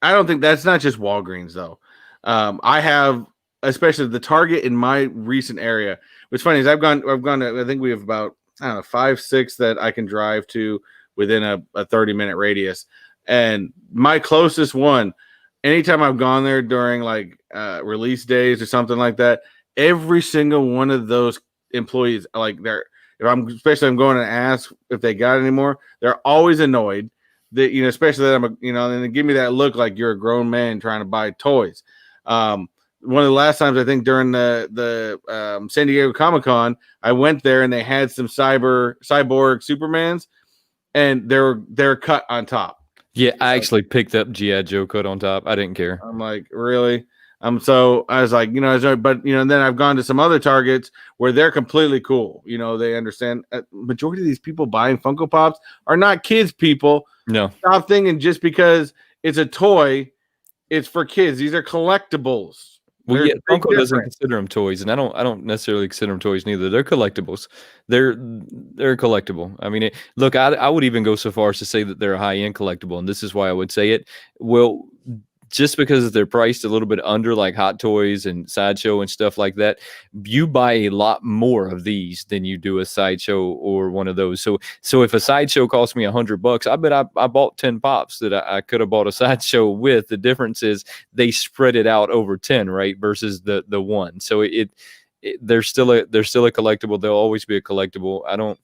B: I don't think that's not just Walgreens though. I have, especially the Target in my recent area. What's funny is I've gone to, I think we have about 5, 6 that I can drive to within a 30-minute radius. And my closest one, anytime I've gone there during like release days or something like that, every single one of those employees, like especially I'm going to ask if they got any more, they're always annoyed that, especially that and they give me that look like you're a grown man trying to buy toys. One of the last times, I think during the San Diego Comic-Con, I went there and they had some cyborg Supermans, and they're cut on top.
A: Yeah, I actually picked up G.I. Joe cut on top. I didn't care.
B: I'm like, really? So I was like, but then I've gone to some other Targets where they're completely cool. They understand. Majority of these people buying Funko Pops are not kids people.
A: No.
B: Stop thinking just because it's a toy, it's for kids. These are collectibles.
A: Well, Funko doesn't consider them toys, and I don't necessarily consider them toys neither. They're collectibles. They're collectible. I mean, look, I would even go so far as to say that they're a high-end collectible, and this is why I would say it. Well, just because they're priced a little bit under like Hot Toys and Sideshow and stuff like that, you buy a lot more of these than you do a Sideshow or one of those. So if a Sideshow cost me $100, I bet I bought 10 pops that I could have bought a Sideshow with. The difference is they spread it out over 10, right? Versus the one. So they're still a collectible. They'll always be a collectible.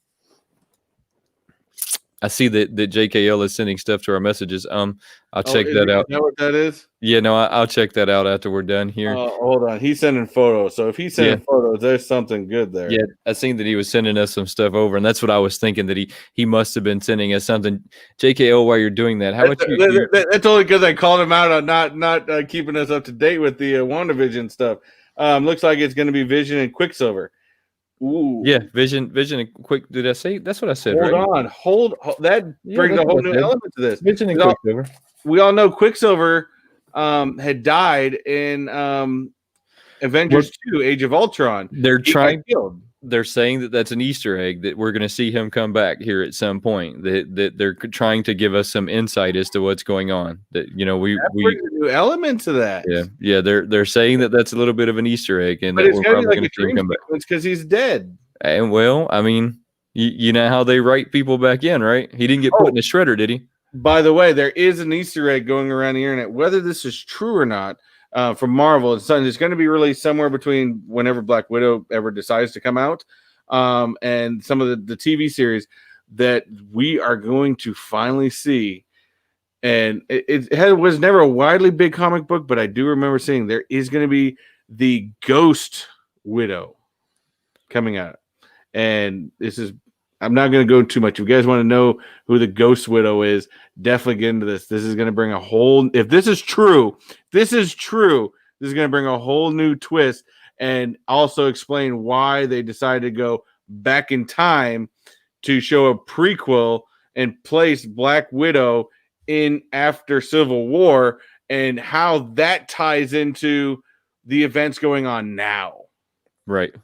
A: I see that JKL is sending stuff to our messages. I'll check
B: is
A: that out.
B: that what that is?
A: Yeah, no, I'll check that out after we're done here.
B: Hold on, he's sending photos. So if he's sending photos, there's something good there.
A: Yeah, I seen that he was sending us some stuff over, and that's what I was thinking, that he must have been sending us something. JKL, while you're doing that, how about you?
B: That's only because I called him out on not keeping us up to date with the WandaVision stuff. Looks like it's going to be Vision and Quicksilver. Ooh.
A: Yeah, Vision and Quick. Did I say? That's what I said.
B: Hold on. That brings a whole new element to this.
A: Vision and Quicksilver.
B: We all know Quicksilver had died in Avengers 2: Age of Ultron.
A: They're saying that that's an Easter egg, that we're going to see him come back here at some point. That they're trying to give us some insight as to what's going on. That we
B: brings a new element to that.
A: Yeah. They're saying that that's a little bit of an Easter egg, and
B: but
A: that
B: it's
A: we're probably
B: going to see him come back. It's because he's dead.
A: And well, I mean, you know how they write people back in, right? He didn't get put in a shredder, did he?
B: By the way, there is an Easter egg going around the internet. Whether this is true or not, from Marvel, it's going to be released somewhere between whenever Black Widow ever decides to come out, and some of the TV series that we are going to finally see. And it was never a widely big comic book, but I do remember seeing there is going to be the Ghost Widow coming out. And I'm not going to go too much. If you guys want to know who the Ghost Widow is, definitely get into this. This is going to bring if this is true, this is going to bring a whole new twist, and also explain why they decided to go back in time to show a prequel and place Black Widow in after Civil War, and how that ties into the events going on now.
A: Right.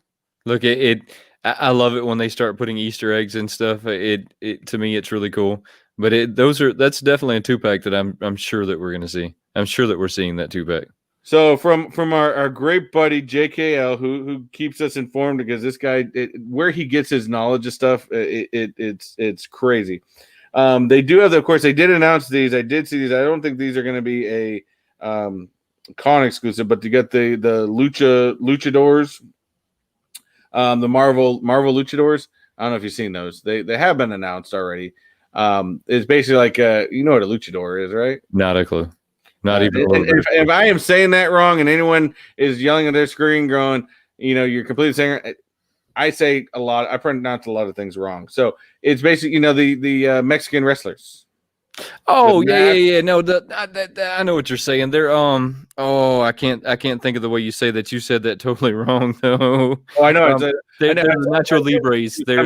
A: Look, I love it when they start putting Easter eggs and stuff. To me, it's really cool. But that's definitely a 2-pack that I'm sure that we're going to see. I'm sure that we're seeing that 2-pack.
B: So from our great buddy JKL, who keeps us informed, because this guy, where he gets his knowledge of stuff, it's crazy. They do have, of course, they did announce these. I did see these. I don't think these are going to be a con exclusive, but to get the luchadors, the Marvel Luchadors. I don't know if you've seen those. They have been announced already. It's basically like you know what a luchador is, right?
A: Not a clue. Not even.
B: If I am saying that wrong, and anyone is yelling at their screen, going, you're completely saying, I say a lot. I pronounce a lot of things wrong. So it's basically, the Mexican wrestlers.
A: Oh yeah. No, I know what you're saying. They're I can't think of the way you say that. You said that totally wrong though.
B: Oh, I know.
A: They're the Nacho Libres. They're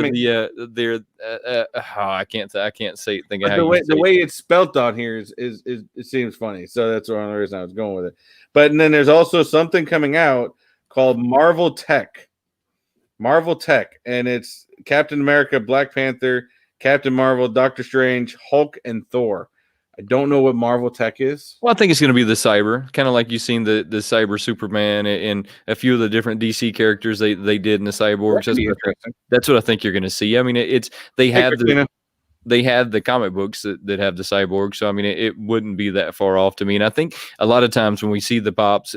A: I can't say.
B: The way it's spelt on here is it seems funny. So that's one of the reasons I was going with it. But then there's also something coming out called Marvel Tech, and it's Captain America, Black Panther, Captain Marvel, Doctor Strange, Hulk, and Thor. I don't know what Marvel Tech is.
A: Well, I think it's going to be the cyber, kind of like you've seen the cyber Superman and a few of the different DC characters they did in the cyborgs. That's what I think you're going to see. I mean, they have the comic books that have the cyborg, so I mean, it wouldn't be that far off to me. And I think a lot of times when we see the pops,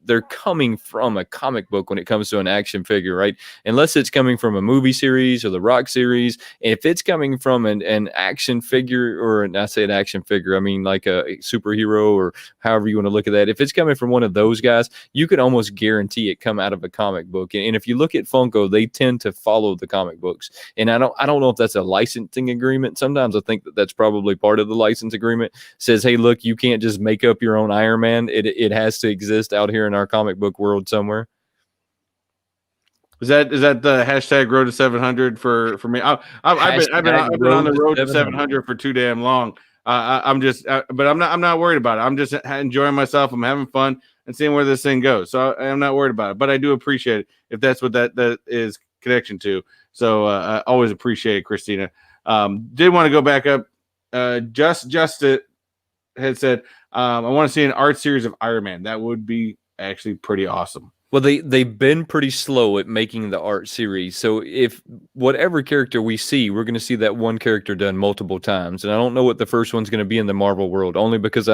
A: they're coming from a comic book when it comes to an action figure, right? Unless it's coming from a movie series or the Rock series. If it's coming from an action figure, or I say an action figure, I mean like a superhero or however you want to look at that. If it's coming from one of those guys, you can almost guarantee it come out of a comic book. And if you look at Funko, they tend to follow the comic books. And I don't know if that's a licensing agreement. Sometimes I think that's probably part of the license agreement. Says, hey, look, you can't just make up your own Iron Man. It has to exist out here in our comic book world somewhere.
B: Is that the hashtag road to 700 for me? I've been on the road to 700 for too damn long. But I'm not worried about it. I'm just enjoying myself. I'm having fun and seeing where this thing goes. So I'm not worried about it. But I do appreciate it if that's what that is connection to. So I always appreciate it, Christina. Did want to go back up. Just it had said, I want to see an art series of Iron Man. That would be actually pretty awesome.
A: Well, they've been pretty slow at making the art series. So if whatever character we see, we're going to see that one character done multiple times. And I don't know what the first one's going to be in the Marvel world, only because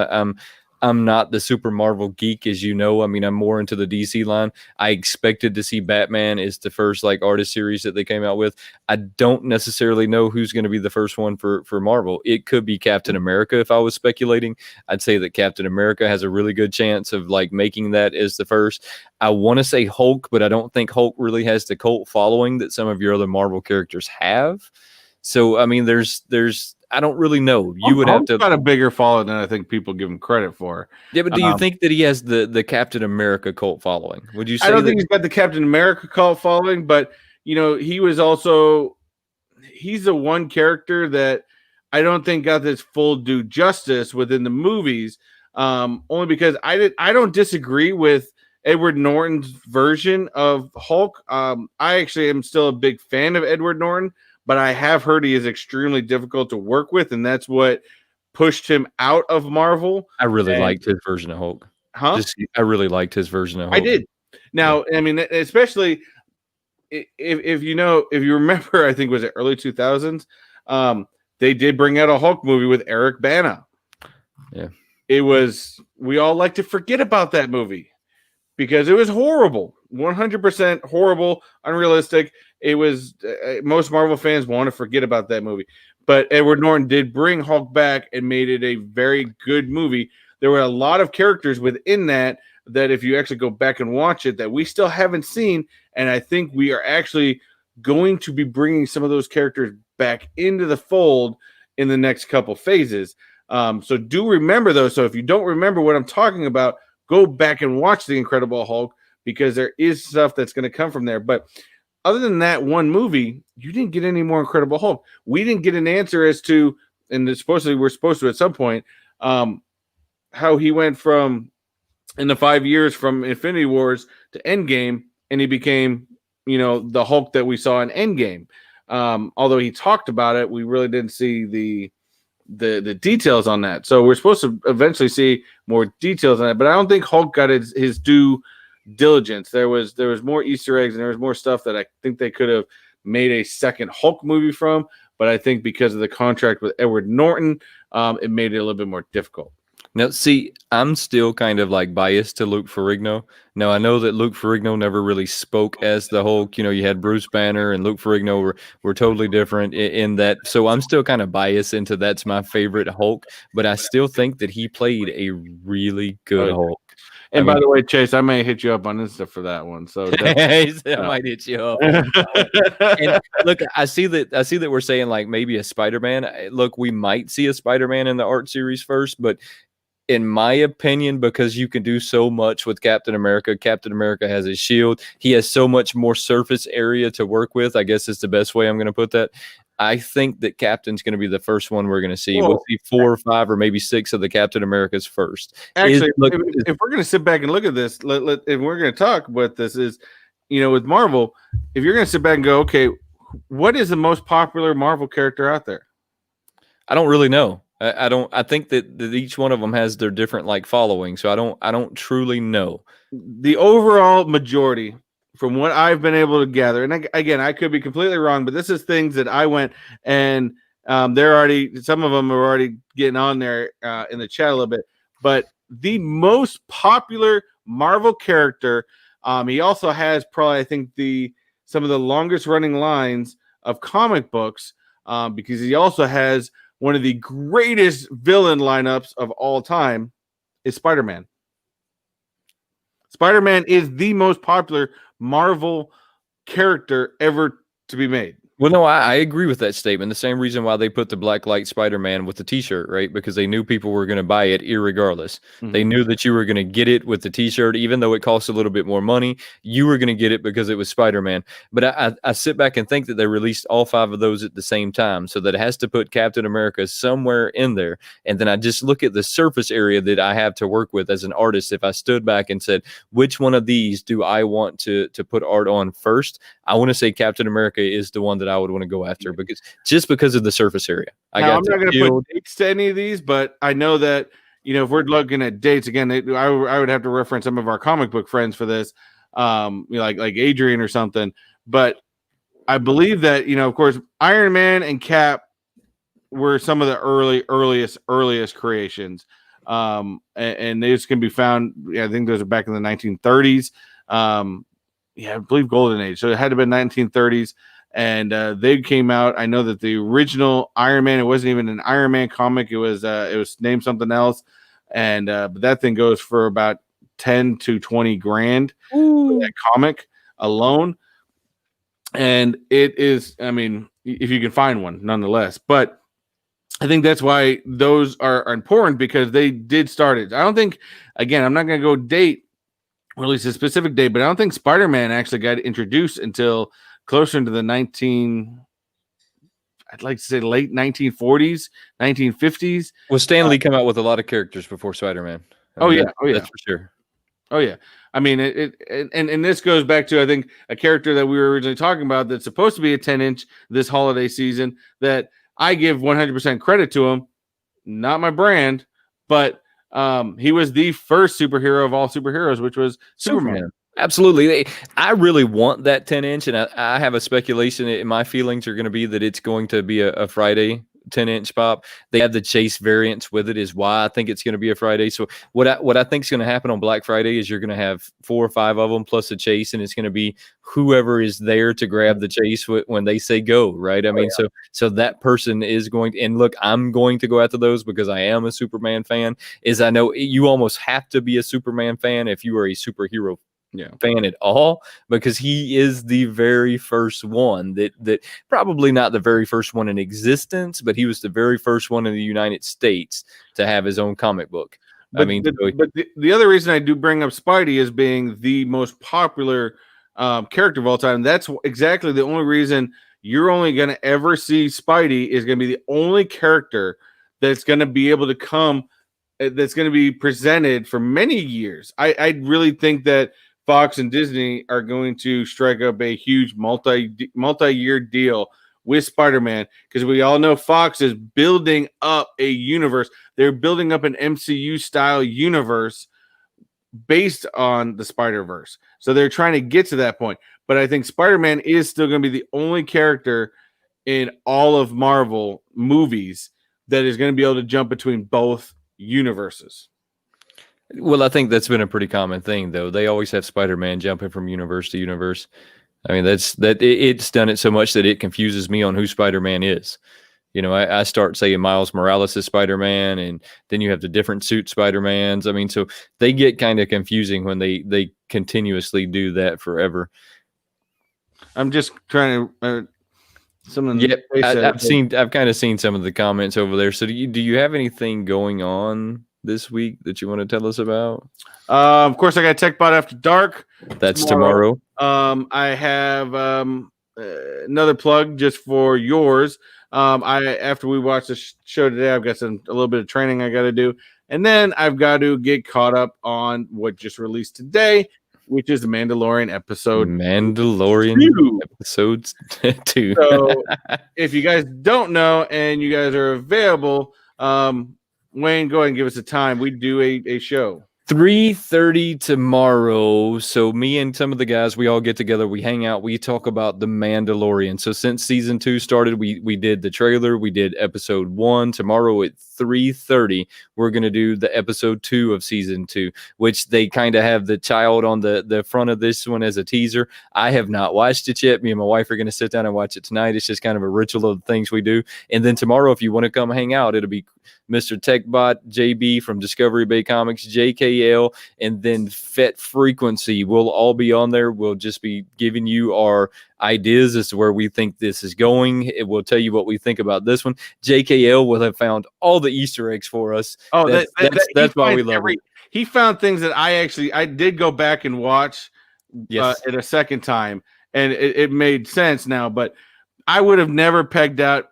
A: I'm not the super Marvel geek, as you know. I mean, I'm more into the DC line. I expected to see Batman as the first like artist series that they came out with. I don't necessarily know who's going to be the first one for Marvel. It could be Captain America if I was speculating. I'd say that Captain America has a really good chance of like making that as the first. I want to say Hulk, but I don't think Hulk really has the cult following that some of your other Marvel characters have. So I mean, there's I don't really know. You would have to
B: got a bigger following than I think people give him credit for.
A: Yeah, but do you think that he has the Captain America cult following? Would you say
B: I don't think he's got the Captain America cult following, but you know, he's the one character that I don't think got this full due justice within the movies. Only because I don't disagree with Edward Norton's version of Hulk. I actually am still a big fan of Edward Norton, but I have heard he is extremely difficult to work with, and that's what pushed him out of Marvel.
A: I really liked his version of Hulk.
B: Huh?
A: I really liked his version of Hulk.
B: I did. Now, I mean, especially if you remember, I think was it early 2000s, they did bring out a Hulk movie with Eric Bana.
A: Yeah.
B: We all like to forget about that movie because it was horrible. 100% horrible, unrealistic. It was most Marvel fans want to forget about that movie, but Edward Norton did bring Hulk back and made it a very good movie. There were a lot of characters within that if you actually go back and watch it that we still haven't seen, and I think we are actually going to be bringing some of those characters back into the fold in the next couple phases. So do remember those. So if you don't remember what I'm talking about, go back and watch The Incredible Hulk, because there is stuff that's going to come from there. But other than that one movie, you didn't get any more Incredible Hulk. We didn't get an answer as to, and we're supposed to at some point, how he went from, in the 5 years from Infinity Wars to Endgame, and he became, the Hulk that we saw in Endgame. Although he talked about it, we really didn't see the details on that. So we're supposed to eventually see more details on that, but I don't think Hulk got his due diligence. There was more Easter eggs, and there was more stuff that I think they could have made a second Hulk movie from, but I think because of the contract with Edward Norton, it made it a little bit more difficult.
A: Now, see, I'm still kind of like biased to Luke Ferrigno. Now, I know that Luke Ferrigno never really spoke as the Hulk. You had Bruce Banner and Luke Ferrigno were totally different in that. So I'm still kind of biased into that's my favorite Hulk, but I still think that he played a really good Hulk.
B: And by the way, Chase, I may hit you up on Insta for that one. So
A: I might hit you up. And look, I see that we're saying like maybe a Spider-Man. Look, we might see a Spider-Man in the art series first, but in my opinion, because you can do so much with Captain America. Captain America has his shield. He has so much more surface area to work with, I guess is the best way I'm going to put that. I think that Captain's going to be the first one we're going to see. We'll see 4 or 5 or maybe 6 of the Captain Americas first.
B: Actually, if we're going to sit back and look at this, if we're going to talk about this, is, with Marvel, if you're going to sit back and go, okay, what is the most popular Marvel character out there?
A: I don't really know. I think that each one of them has their different like following. So I don't truly know.
B: The overall majority, from what I've been able to gather, and again, I could be completely wrong, but this is things that I went and some of them are already getting on there in the chat a little bit. But the most popular Marvel character, he also has probably, I think, some of the longest running lines of comic books, because he also has one of the greatest villain lineups of all time, is Spider-Man. Spider-Man is the most popular Marvel character ever to be made.
A: Well, no, I agree with that statement. The same reason why they put the Black Light Spider-Man with the T-shirt, right? Because they knew people were going to buy it irregardless. Mm-hmm. They knew that you were going to get it with the T-shirt, even though it costs a little bit more money. You were going to get it because it was Spider-Man. But I sit back and think that they released all 5 of those at the same time, so that it has to put Captain America somewhere in there. And then I just look at the surface area that I have to work with as an artist. If I stood back and said, which one of these do I want to put art on first? I want to say Captain America is the one that I would want to go after, because of the surface area. I'm not going to put
B: dates to any of these, but I know that, if we're looking at dates again, I would have to reference some of our comic book friends for this, like Adrian or something. But I believe that, of course, Iron Man and Cap were some of the earliest creations. and these can be found. Yeah, I think those are back in the 1930s. Yeah, I believe Golden Age. So it had to be 1930s, and they came out. I know that the original Iron Man, it wasn't even an Iron Man comic. It was named something else, and but that thing goes for about 10 to 20 grand for that comic alone. And it is, I mean, if you can find one, nonetheless. But I think that's why those are important, because they did start it. I don't think, again, I'm not going to go date, or at least a specific date, but I don't think Spider-Man actually got introduced until closer into the I'd like to say late 1940s, 1950s.
A: Well, Stan Lee come out with a lot of characters before Spider-Man. That's for sure.
B: Oh yeah, I mean and this goes back to, I think, a character that we were originally talking about that's supposed to be a 10-inch this holiday season, that I give 100% credit to him. Not my brand, but he was the first superhero of all superheroes, which was Superman.
A: Absolutely. I really want that 10-inch, and I have a speculation. My feelings are going to be that it's going to be a Friday 10-inch pop. They have the Chase variants with it, is why I think it's going to be a Friday. So what I think is going to happen on Black Friday is you're going to have 4 or 5 of them plus a Chase, and it's going to be whoever is there to grab the Chase when they say go, right? I mean, so that person is going to, and look, I'm going to go after those because I am a Superman fan. Is I know you almost have to be a Superman fan if you are a superhero fan at all, because he is the very first one that probably not the very first one in existence, but he was the very first one in the United States to have his own comic book.
B: But the other reason I do bring up Spidey as being the most popular character of all time, that's exactly the only reason you're only going to ever see Spidey is going to be the only character that's going to be able to come, that's going to be presented for many years. I really think that Fox and Disney are going to strike up a huge multi-year deal with Spider-Man, because we all know Fox is building up a universe. They're building up an MCU style universe based on the Spider-Verse. So they're trying to get to that point. But I think Spider-Man is still going to be the only character in all of Marvel movies that is going to be able to jump between both universes.
A: Well, I think that's been a pretty common thing, though. They always have Spider-Man jumping from universe to universe. I mean, it's done it so much that it confuses me on who Spider-Man is. You know, I start saying Miles Morales is Spider-Man, and then you have the different suit Spider-Mans. I mean, so they get kind of confusing when they continuously do that forever.
B: I'm just trying to.
A: I've kind of seen some of the comments over there. So do you have anything going on this week that you want to tell us about?
B: Of course, I got Techbot After Dark.
A: That's tomorrow.
B: I have another plug just for yours. After we watch the show today, I've got a little bit of training I got to do, and then I've got to get caught up on what just released today, which is the Mandalorian episode
A: 2.
B: So if you guys don't know and you guys are available, Wayne, go ahead and give us a time. We do a show.
A: 3:30 tomorrow. So me and some of the guys, we all get together, we hang out, we talk about the Mandalorian. So since season 2 started, we did the trailer, we did episode 1. Tomorrow at 3:30, we're going to do the episode 2 of season 2, which they kind of have the child on the front of this one as a teaser. I have not watched it yet. Me and my wife are going to sit down and watch it tonight. It's just kind of a ritual of things we do. And then tomorrow, if you want to come hang out, it'll be Mr. Techbot, JB from Discovery Bay Comics, JKL, and then FET Frequency. We'll all be on there. We'll just be giving you our ideas as to where we think this is going. It will tell you what we think about this one. JKL will have found all the Easter eggs for us.
B: Oh,
A: that's why we love it.
B: He found things that I did go back and watch it a second time, and it made sense now, but I would have never pegged out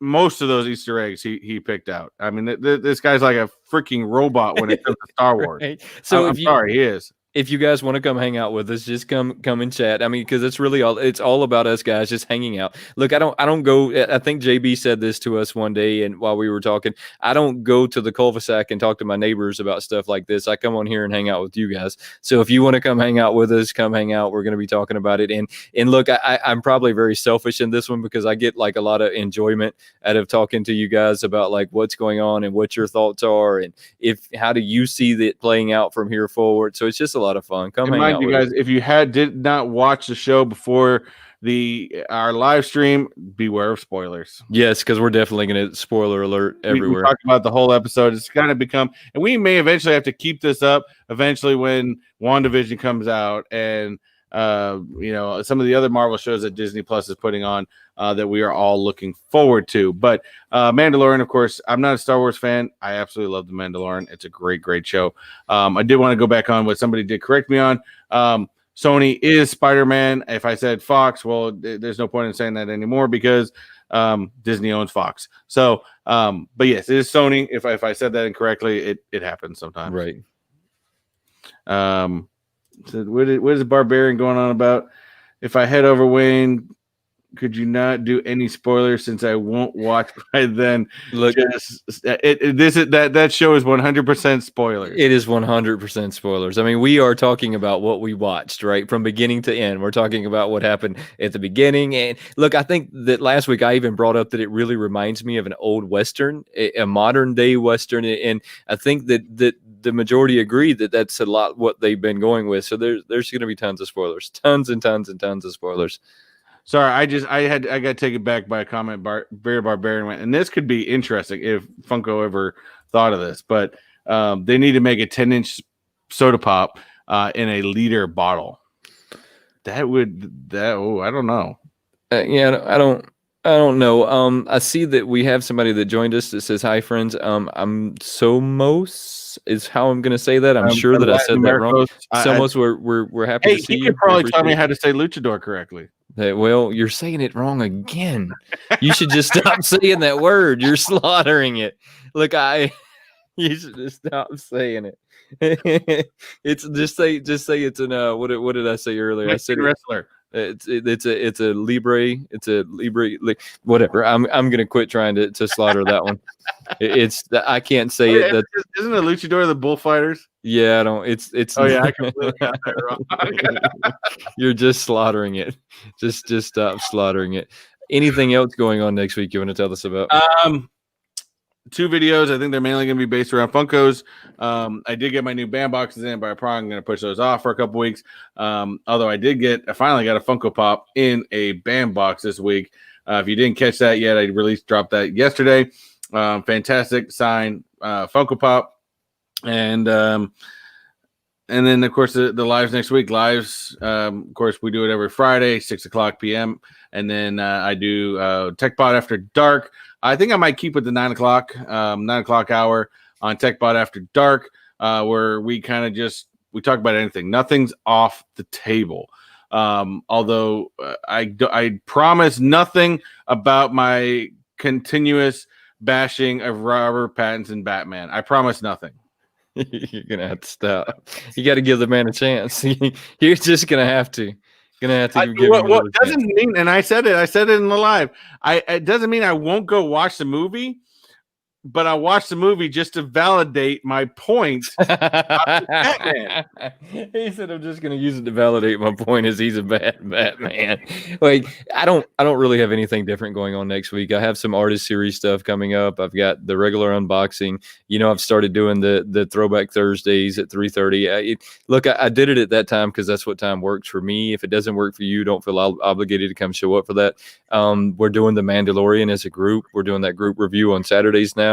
B: most of those Easter eggs he picked out. I mean, this guy's like a freaking robot when it comes to Star Wars.
A: Right. So
B: I'm sorry, he is.
A: if you guys want to come hang out with us, just come and chat. I mean, because it's all about us guys just hanging out. Look, I don't go. I think JB said this to us one day, and while we were talking, I don't go to the cul-de-sac and talk to my neighbors about stuff like this. I come on here and hang out with you guys. So if you want to come hang out with us, come hang out. We're going to be talking about it. And look, I'm probably very selfish in this one because I get like a lot of enjoyment out of talking to you guys about like what's going on and what your thoughts are, and how do you see it playing out from here forward. So it's just a lot of fun. Come hang out
B: you
A: with
B: guys,
A: us.
B: if you did not watch the show before our live stream, beware of spoilers.
A: Yes, because we're definitely going to spoiler alert everywhere.
B: We talked about the whole episode. It's kind of become, and we may eventually have to keep this up eventually when WandaVision comes out, and some of the other Marvel shows that Disney Plus is putting on that we are all looking forward to. But Mandalorian, of course, I'm not a Star Wars fan. I absolutely love The Mandalorian. It's a great, great show. I did want to go back on what somebody did correct me on. Sony is Spider-Man. If I said Fox, well, there's no point in saying that anymore because Disney owns Fox. So, but yes, it is Sony. If I said that incorrectly, it happens sometimes.
A: Right.
B: So what is the Barbarian going on about? If I head over, Wayne, could you not do any spoilers since I won't watch by then?
A: Look,
B: that show is 100% spoilers.
A: It is 100% spoilers. I mean, we are talking about what we watched, right? From beginning to end. We're talking about what happened at the beginning. And look, I think that last week I even brought up that it really reminds me of an old Western, a modern day Western. And I think that the majority agree that that's a lot what they've been going with. So there's going to be tons of spoilers, tons and tons and tons of spoilers.
B: Sorry, I got taken back by a comment. Very Barbarian went, and this could be interesting if Funko ever thought of this, but they need to make a 10-inch soda pop in a liter bottle. I don't know.
A: Yeah, I don't know. I see that we have somebody that joined us that says, "Hi, friends." I'm Somos is how I'm going to say that. I'm sure that I said that wrong. Somos, we're happy to see you.
B: He could probably tell me how to say luchador correctly.
A: Well, you're saying it wrong again. You should just stop saying that word. You're slaughtering it. Look, you should just stop saying it. It's just say it's an what did I say earlier?
B: Mexican
A: I said
B: wrestler.
A: It's a libre. It's a libre. Whatever. I'm gonna quit trying to slaughter that one. I can't say it.
B: Isn't a luchador the bullfighters?
A: Yeah, I don't. It's.
B: Oh yeah, I completely got that wrong.
A: You're just slaughtering it. Just stop slaughtering it. Anything else going on next week you want to tell us about?
B: 2 videos. I think they're mainly going to be based around Funkos. I did get my new band boxes in, but I'm probably going to push those off for a couple weeks. Although I finally got a Funko Pop in a band box this week. If you didn't catch that yet, I dropped that yesterday. Fantastic sign Funko Pop. And then of course the lives next week. Lives, of course, we do it every Friday, 6:00 p.m. And then I do Techbot After Dark. I think I might keep it the 9 o'clock hour on Techbot After Dark, where we kind of we talk about anything. Nothing's off the table. Although I promise nothing about my continuous bashing of Robert Pattinson Batman. I promise nothing.
A: You're gonna have to stop. You got to give the man a chance. You're just gonna have to. Give
B: what doesn't mean, and I said it in the live. It doesn't mean I won't go watch the movie, but I watched the movie just to validate my point.
A: He said, "I'm just going to use it to validate my point." As he's a bad Batman. Like I don't really have anything different going on next week. I have some artist series stuff coming up. I've got the regular unboxing. I've started doing the Throwback Thursdays at 3:30. Look, I did it at that time because that's what time works for me. If it doesn't work for you, don't feel obligated to come show up for that. We're doing The Mandalorian as a group. We're doing that group review on Saturdays now.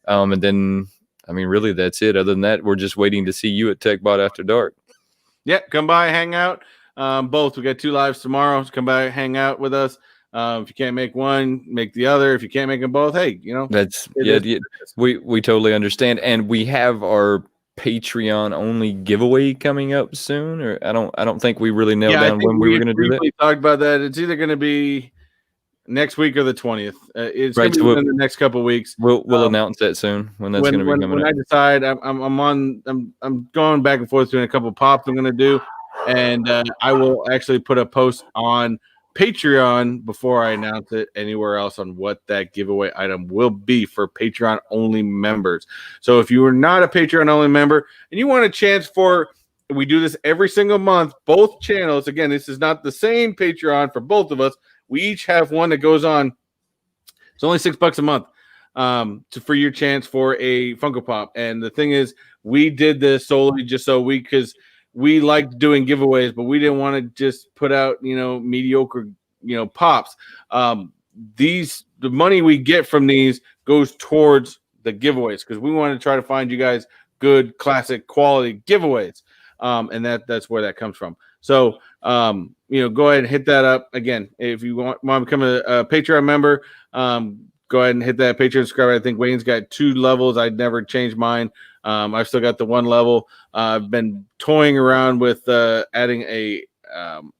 A: And then, I mean, really, that's it. Other than that, we're just waiting to see you at Techbot After Dark.
B: Yeah, come by, hang out. Both. We got 2 lives tomorrow. So come by, hang out with us. If you can't make one, make the other. If you can't make them both, hey,
A: that's we totally understand. And we have our Patreon only giveaway coming up soon. Or I don't think we really nailed down when we were going to do that.
B: We talked about that. It's either going to be next week or the 20th. It's
A: Right,
B: going to
A: so
B: be
A: we'll-
B: in the next couple of weeks.
A: We'll announce that soon when that's going to be coming
B: when
A: up.
B: I decide, I'm going back and forth doing a couple of pops I'm going to do, and I will actually put a post on Patreon before I announce it anywhere else on what that giveaway item will be for Patreon only members. So if you are not a Patreon only member and you want a chance for, we do this every single month, both channels. Again, this is not the same Patreon for both of us. We each have one that goes on. It's only $6 a month for your chance for a Funko Pop. And the thing is, we did this solely just so because we liked doing giveaways, but we didn't want to just put out, mediocre, pops. The money we get from these goes towards the giveaways because we want to try to find you guys good, classic, quality giveaways. And that's where that comes from. So, go ahead and hit that up. Again, if you want to become a Patreon member, go ahead and hit that Patreon subscribe. I think Wayne's got 2 levels. I'd never changed mine. I've still got the 1 level. I've been toying around with adding a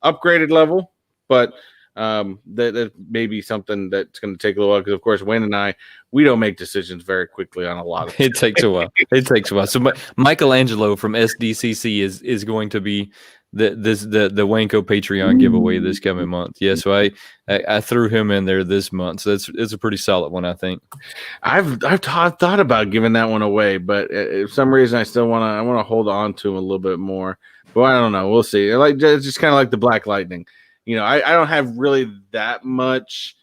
B: upgraded level, but that may be something that's going to take a little while because, of course, Wayne and I, we don't make decisions very quickly on a lot of
A: It takes a while. It takes a while. So Michelangelo from SDCC is going to be the WayneKo Patreon giveaway this coming month. Yeah, so I threw him in there this month. So it's a pretty solid one, I think.
B: I've thought about giving that one away, but for some reason I want to hold on to him a little bit more. But I don't know. We'll see. It's just kind of like the Black Lightning. I don't have really that much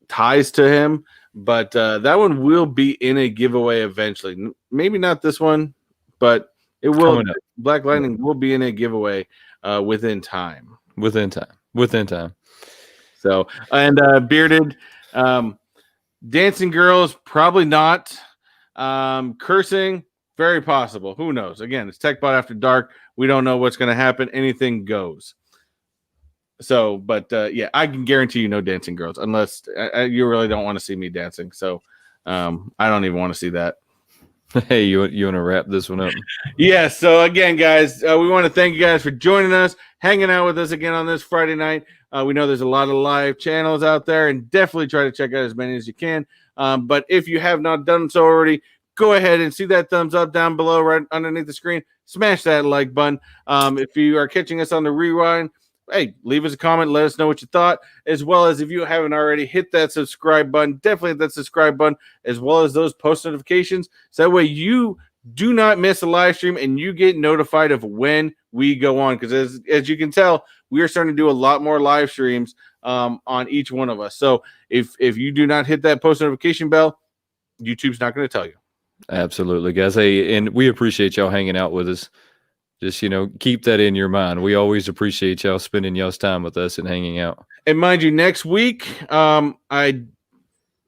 B: ties to him, but that one will be in a giveaway eventually. Maybe not this one, but it will. Black Lightning will be in a giveaway within time.
A: Within time.
B: So, and bearded dancing girls, probably not. Cursing, very possible. Who knows? Again, it's Techbot After Dark. We don't know what's going to happen. Anything goes. So, but yeah, I can guarantee you no dancing girls unless you really don't want to see me dancing. So, I don't even want to see that.
A: Hey, you want to wrap this one up?
B: Yeah. So again, guys, we want to thank you guys for joining us, hanging out with us again on this Friday night. We know there's a lot of live channels out there, and definitely try to check out as many as you can. But if you have not done so already, go ahead and see that thumbs up down below, right underneath the screen. Smash that like button. If you are catching us on the rewind, hey, leave us a comment. Let us know what you thought, as well as if you haven't already, hit that subscribe button. Definitely hit that subscribe button, as well as those post notifications. So that way you do not miss a live stream and you get notified of when we go on. Because as you can tell, we are starting to do a lot more live streams on each one of us. So if you do not hit that post notification bell, YouTube's not going to tell you.
A: Absolutely, guys. Hey, and we appreciate y'all hanging out with us. Just, keep that in your mind. We always appreciate y'all spending y'all's time with us and hanging out.
B: And mind you, next week, I am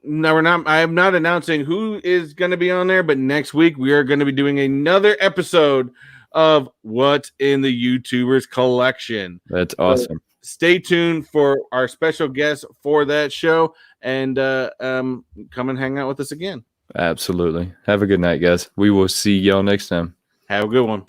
B: not announcing who is going to be on there, but next week we are going to be doing another episode of What's in the YouTubers Collection.
A: That's awesome.
B: So stay tuned for our special guest for that show, and come and hang out with us again.
A: Absolutely. Have a good night, guys. We will see y'all next time.
B: Have a good one.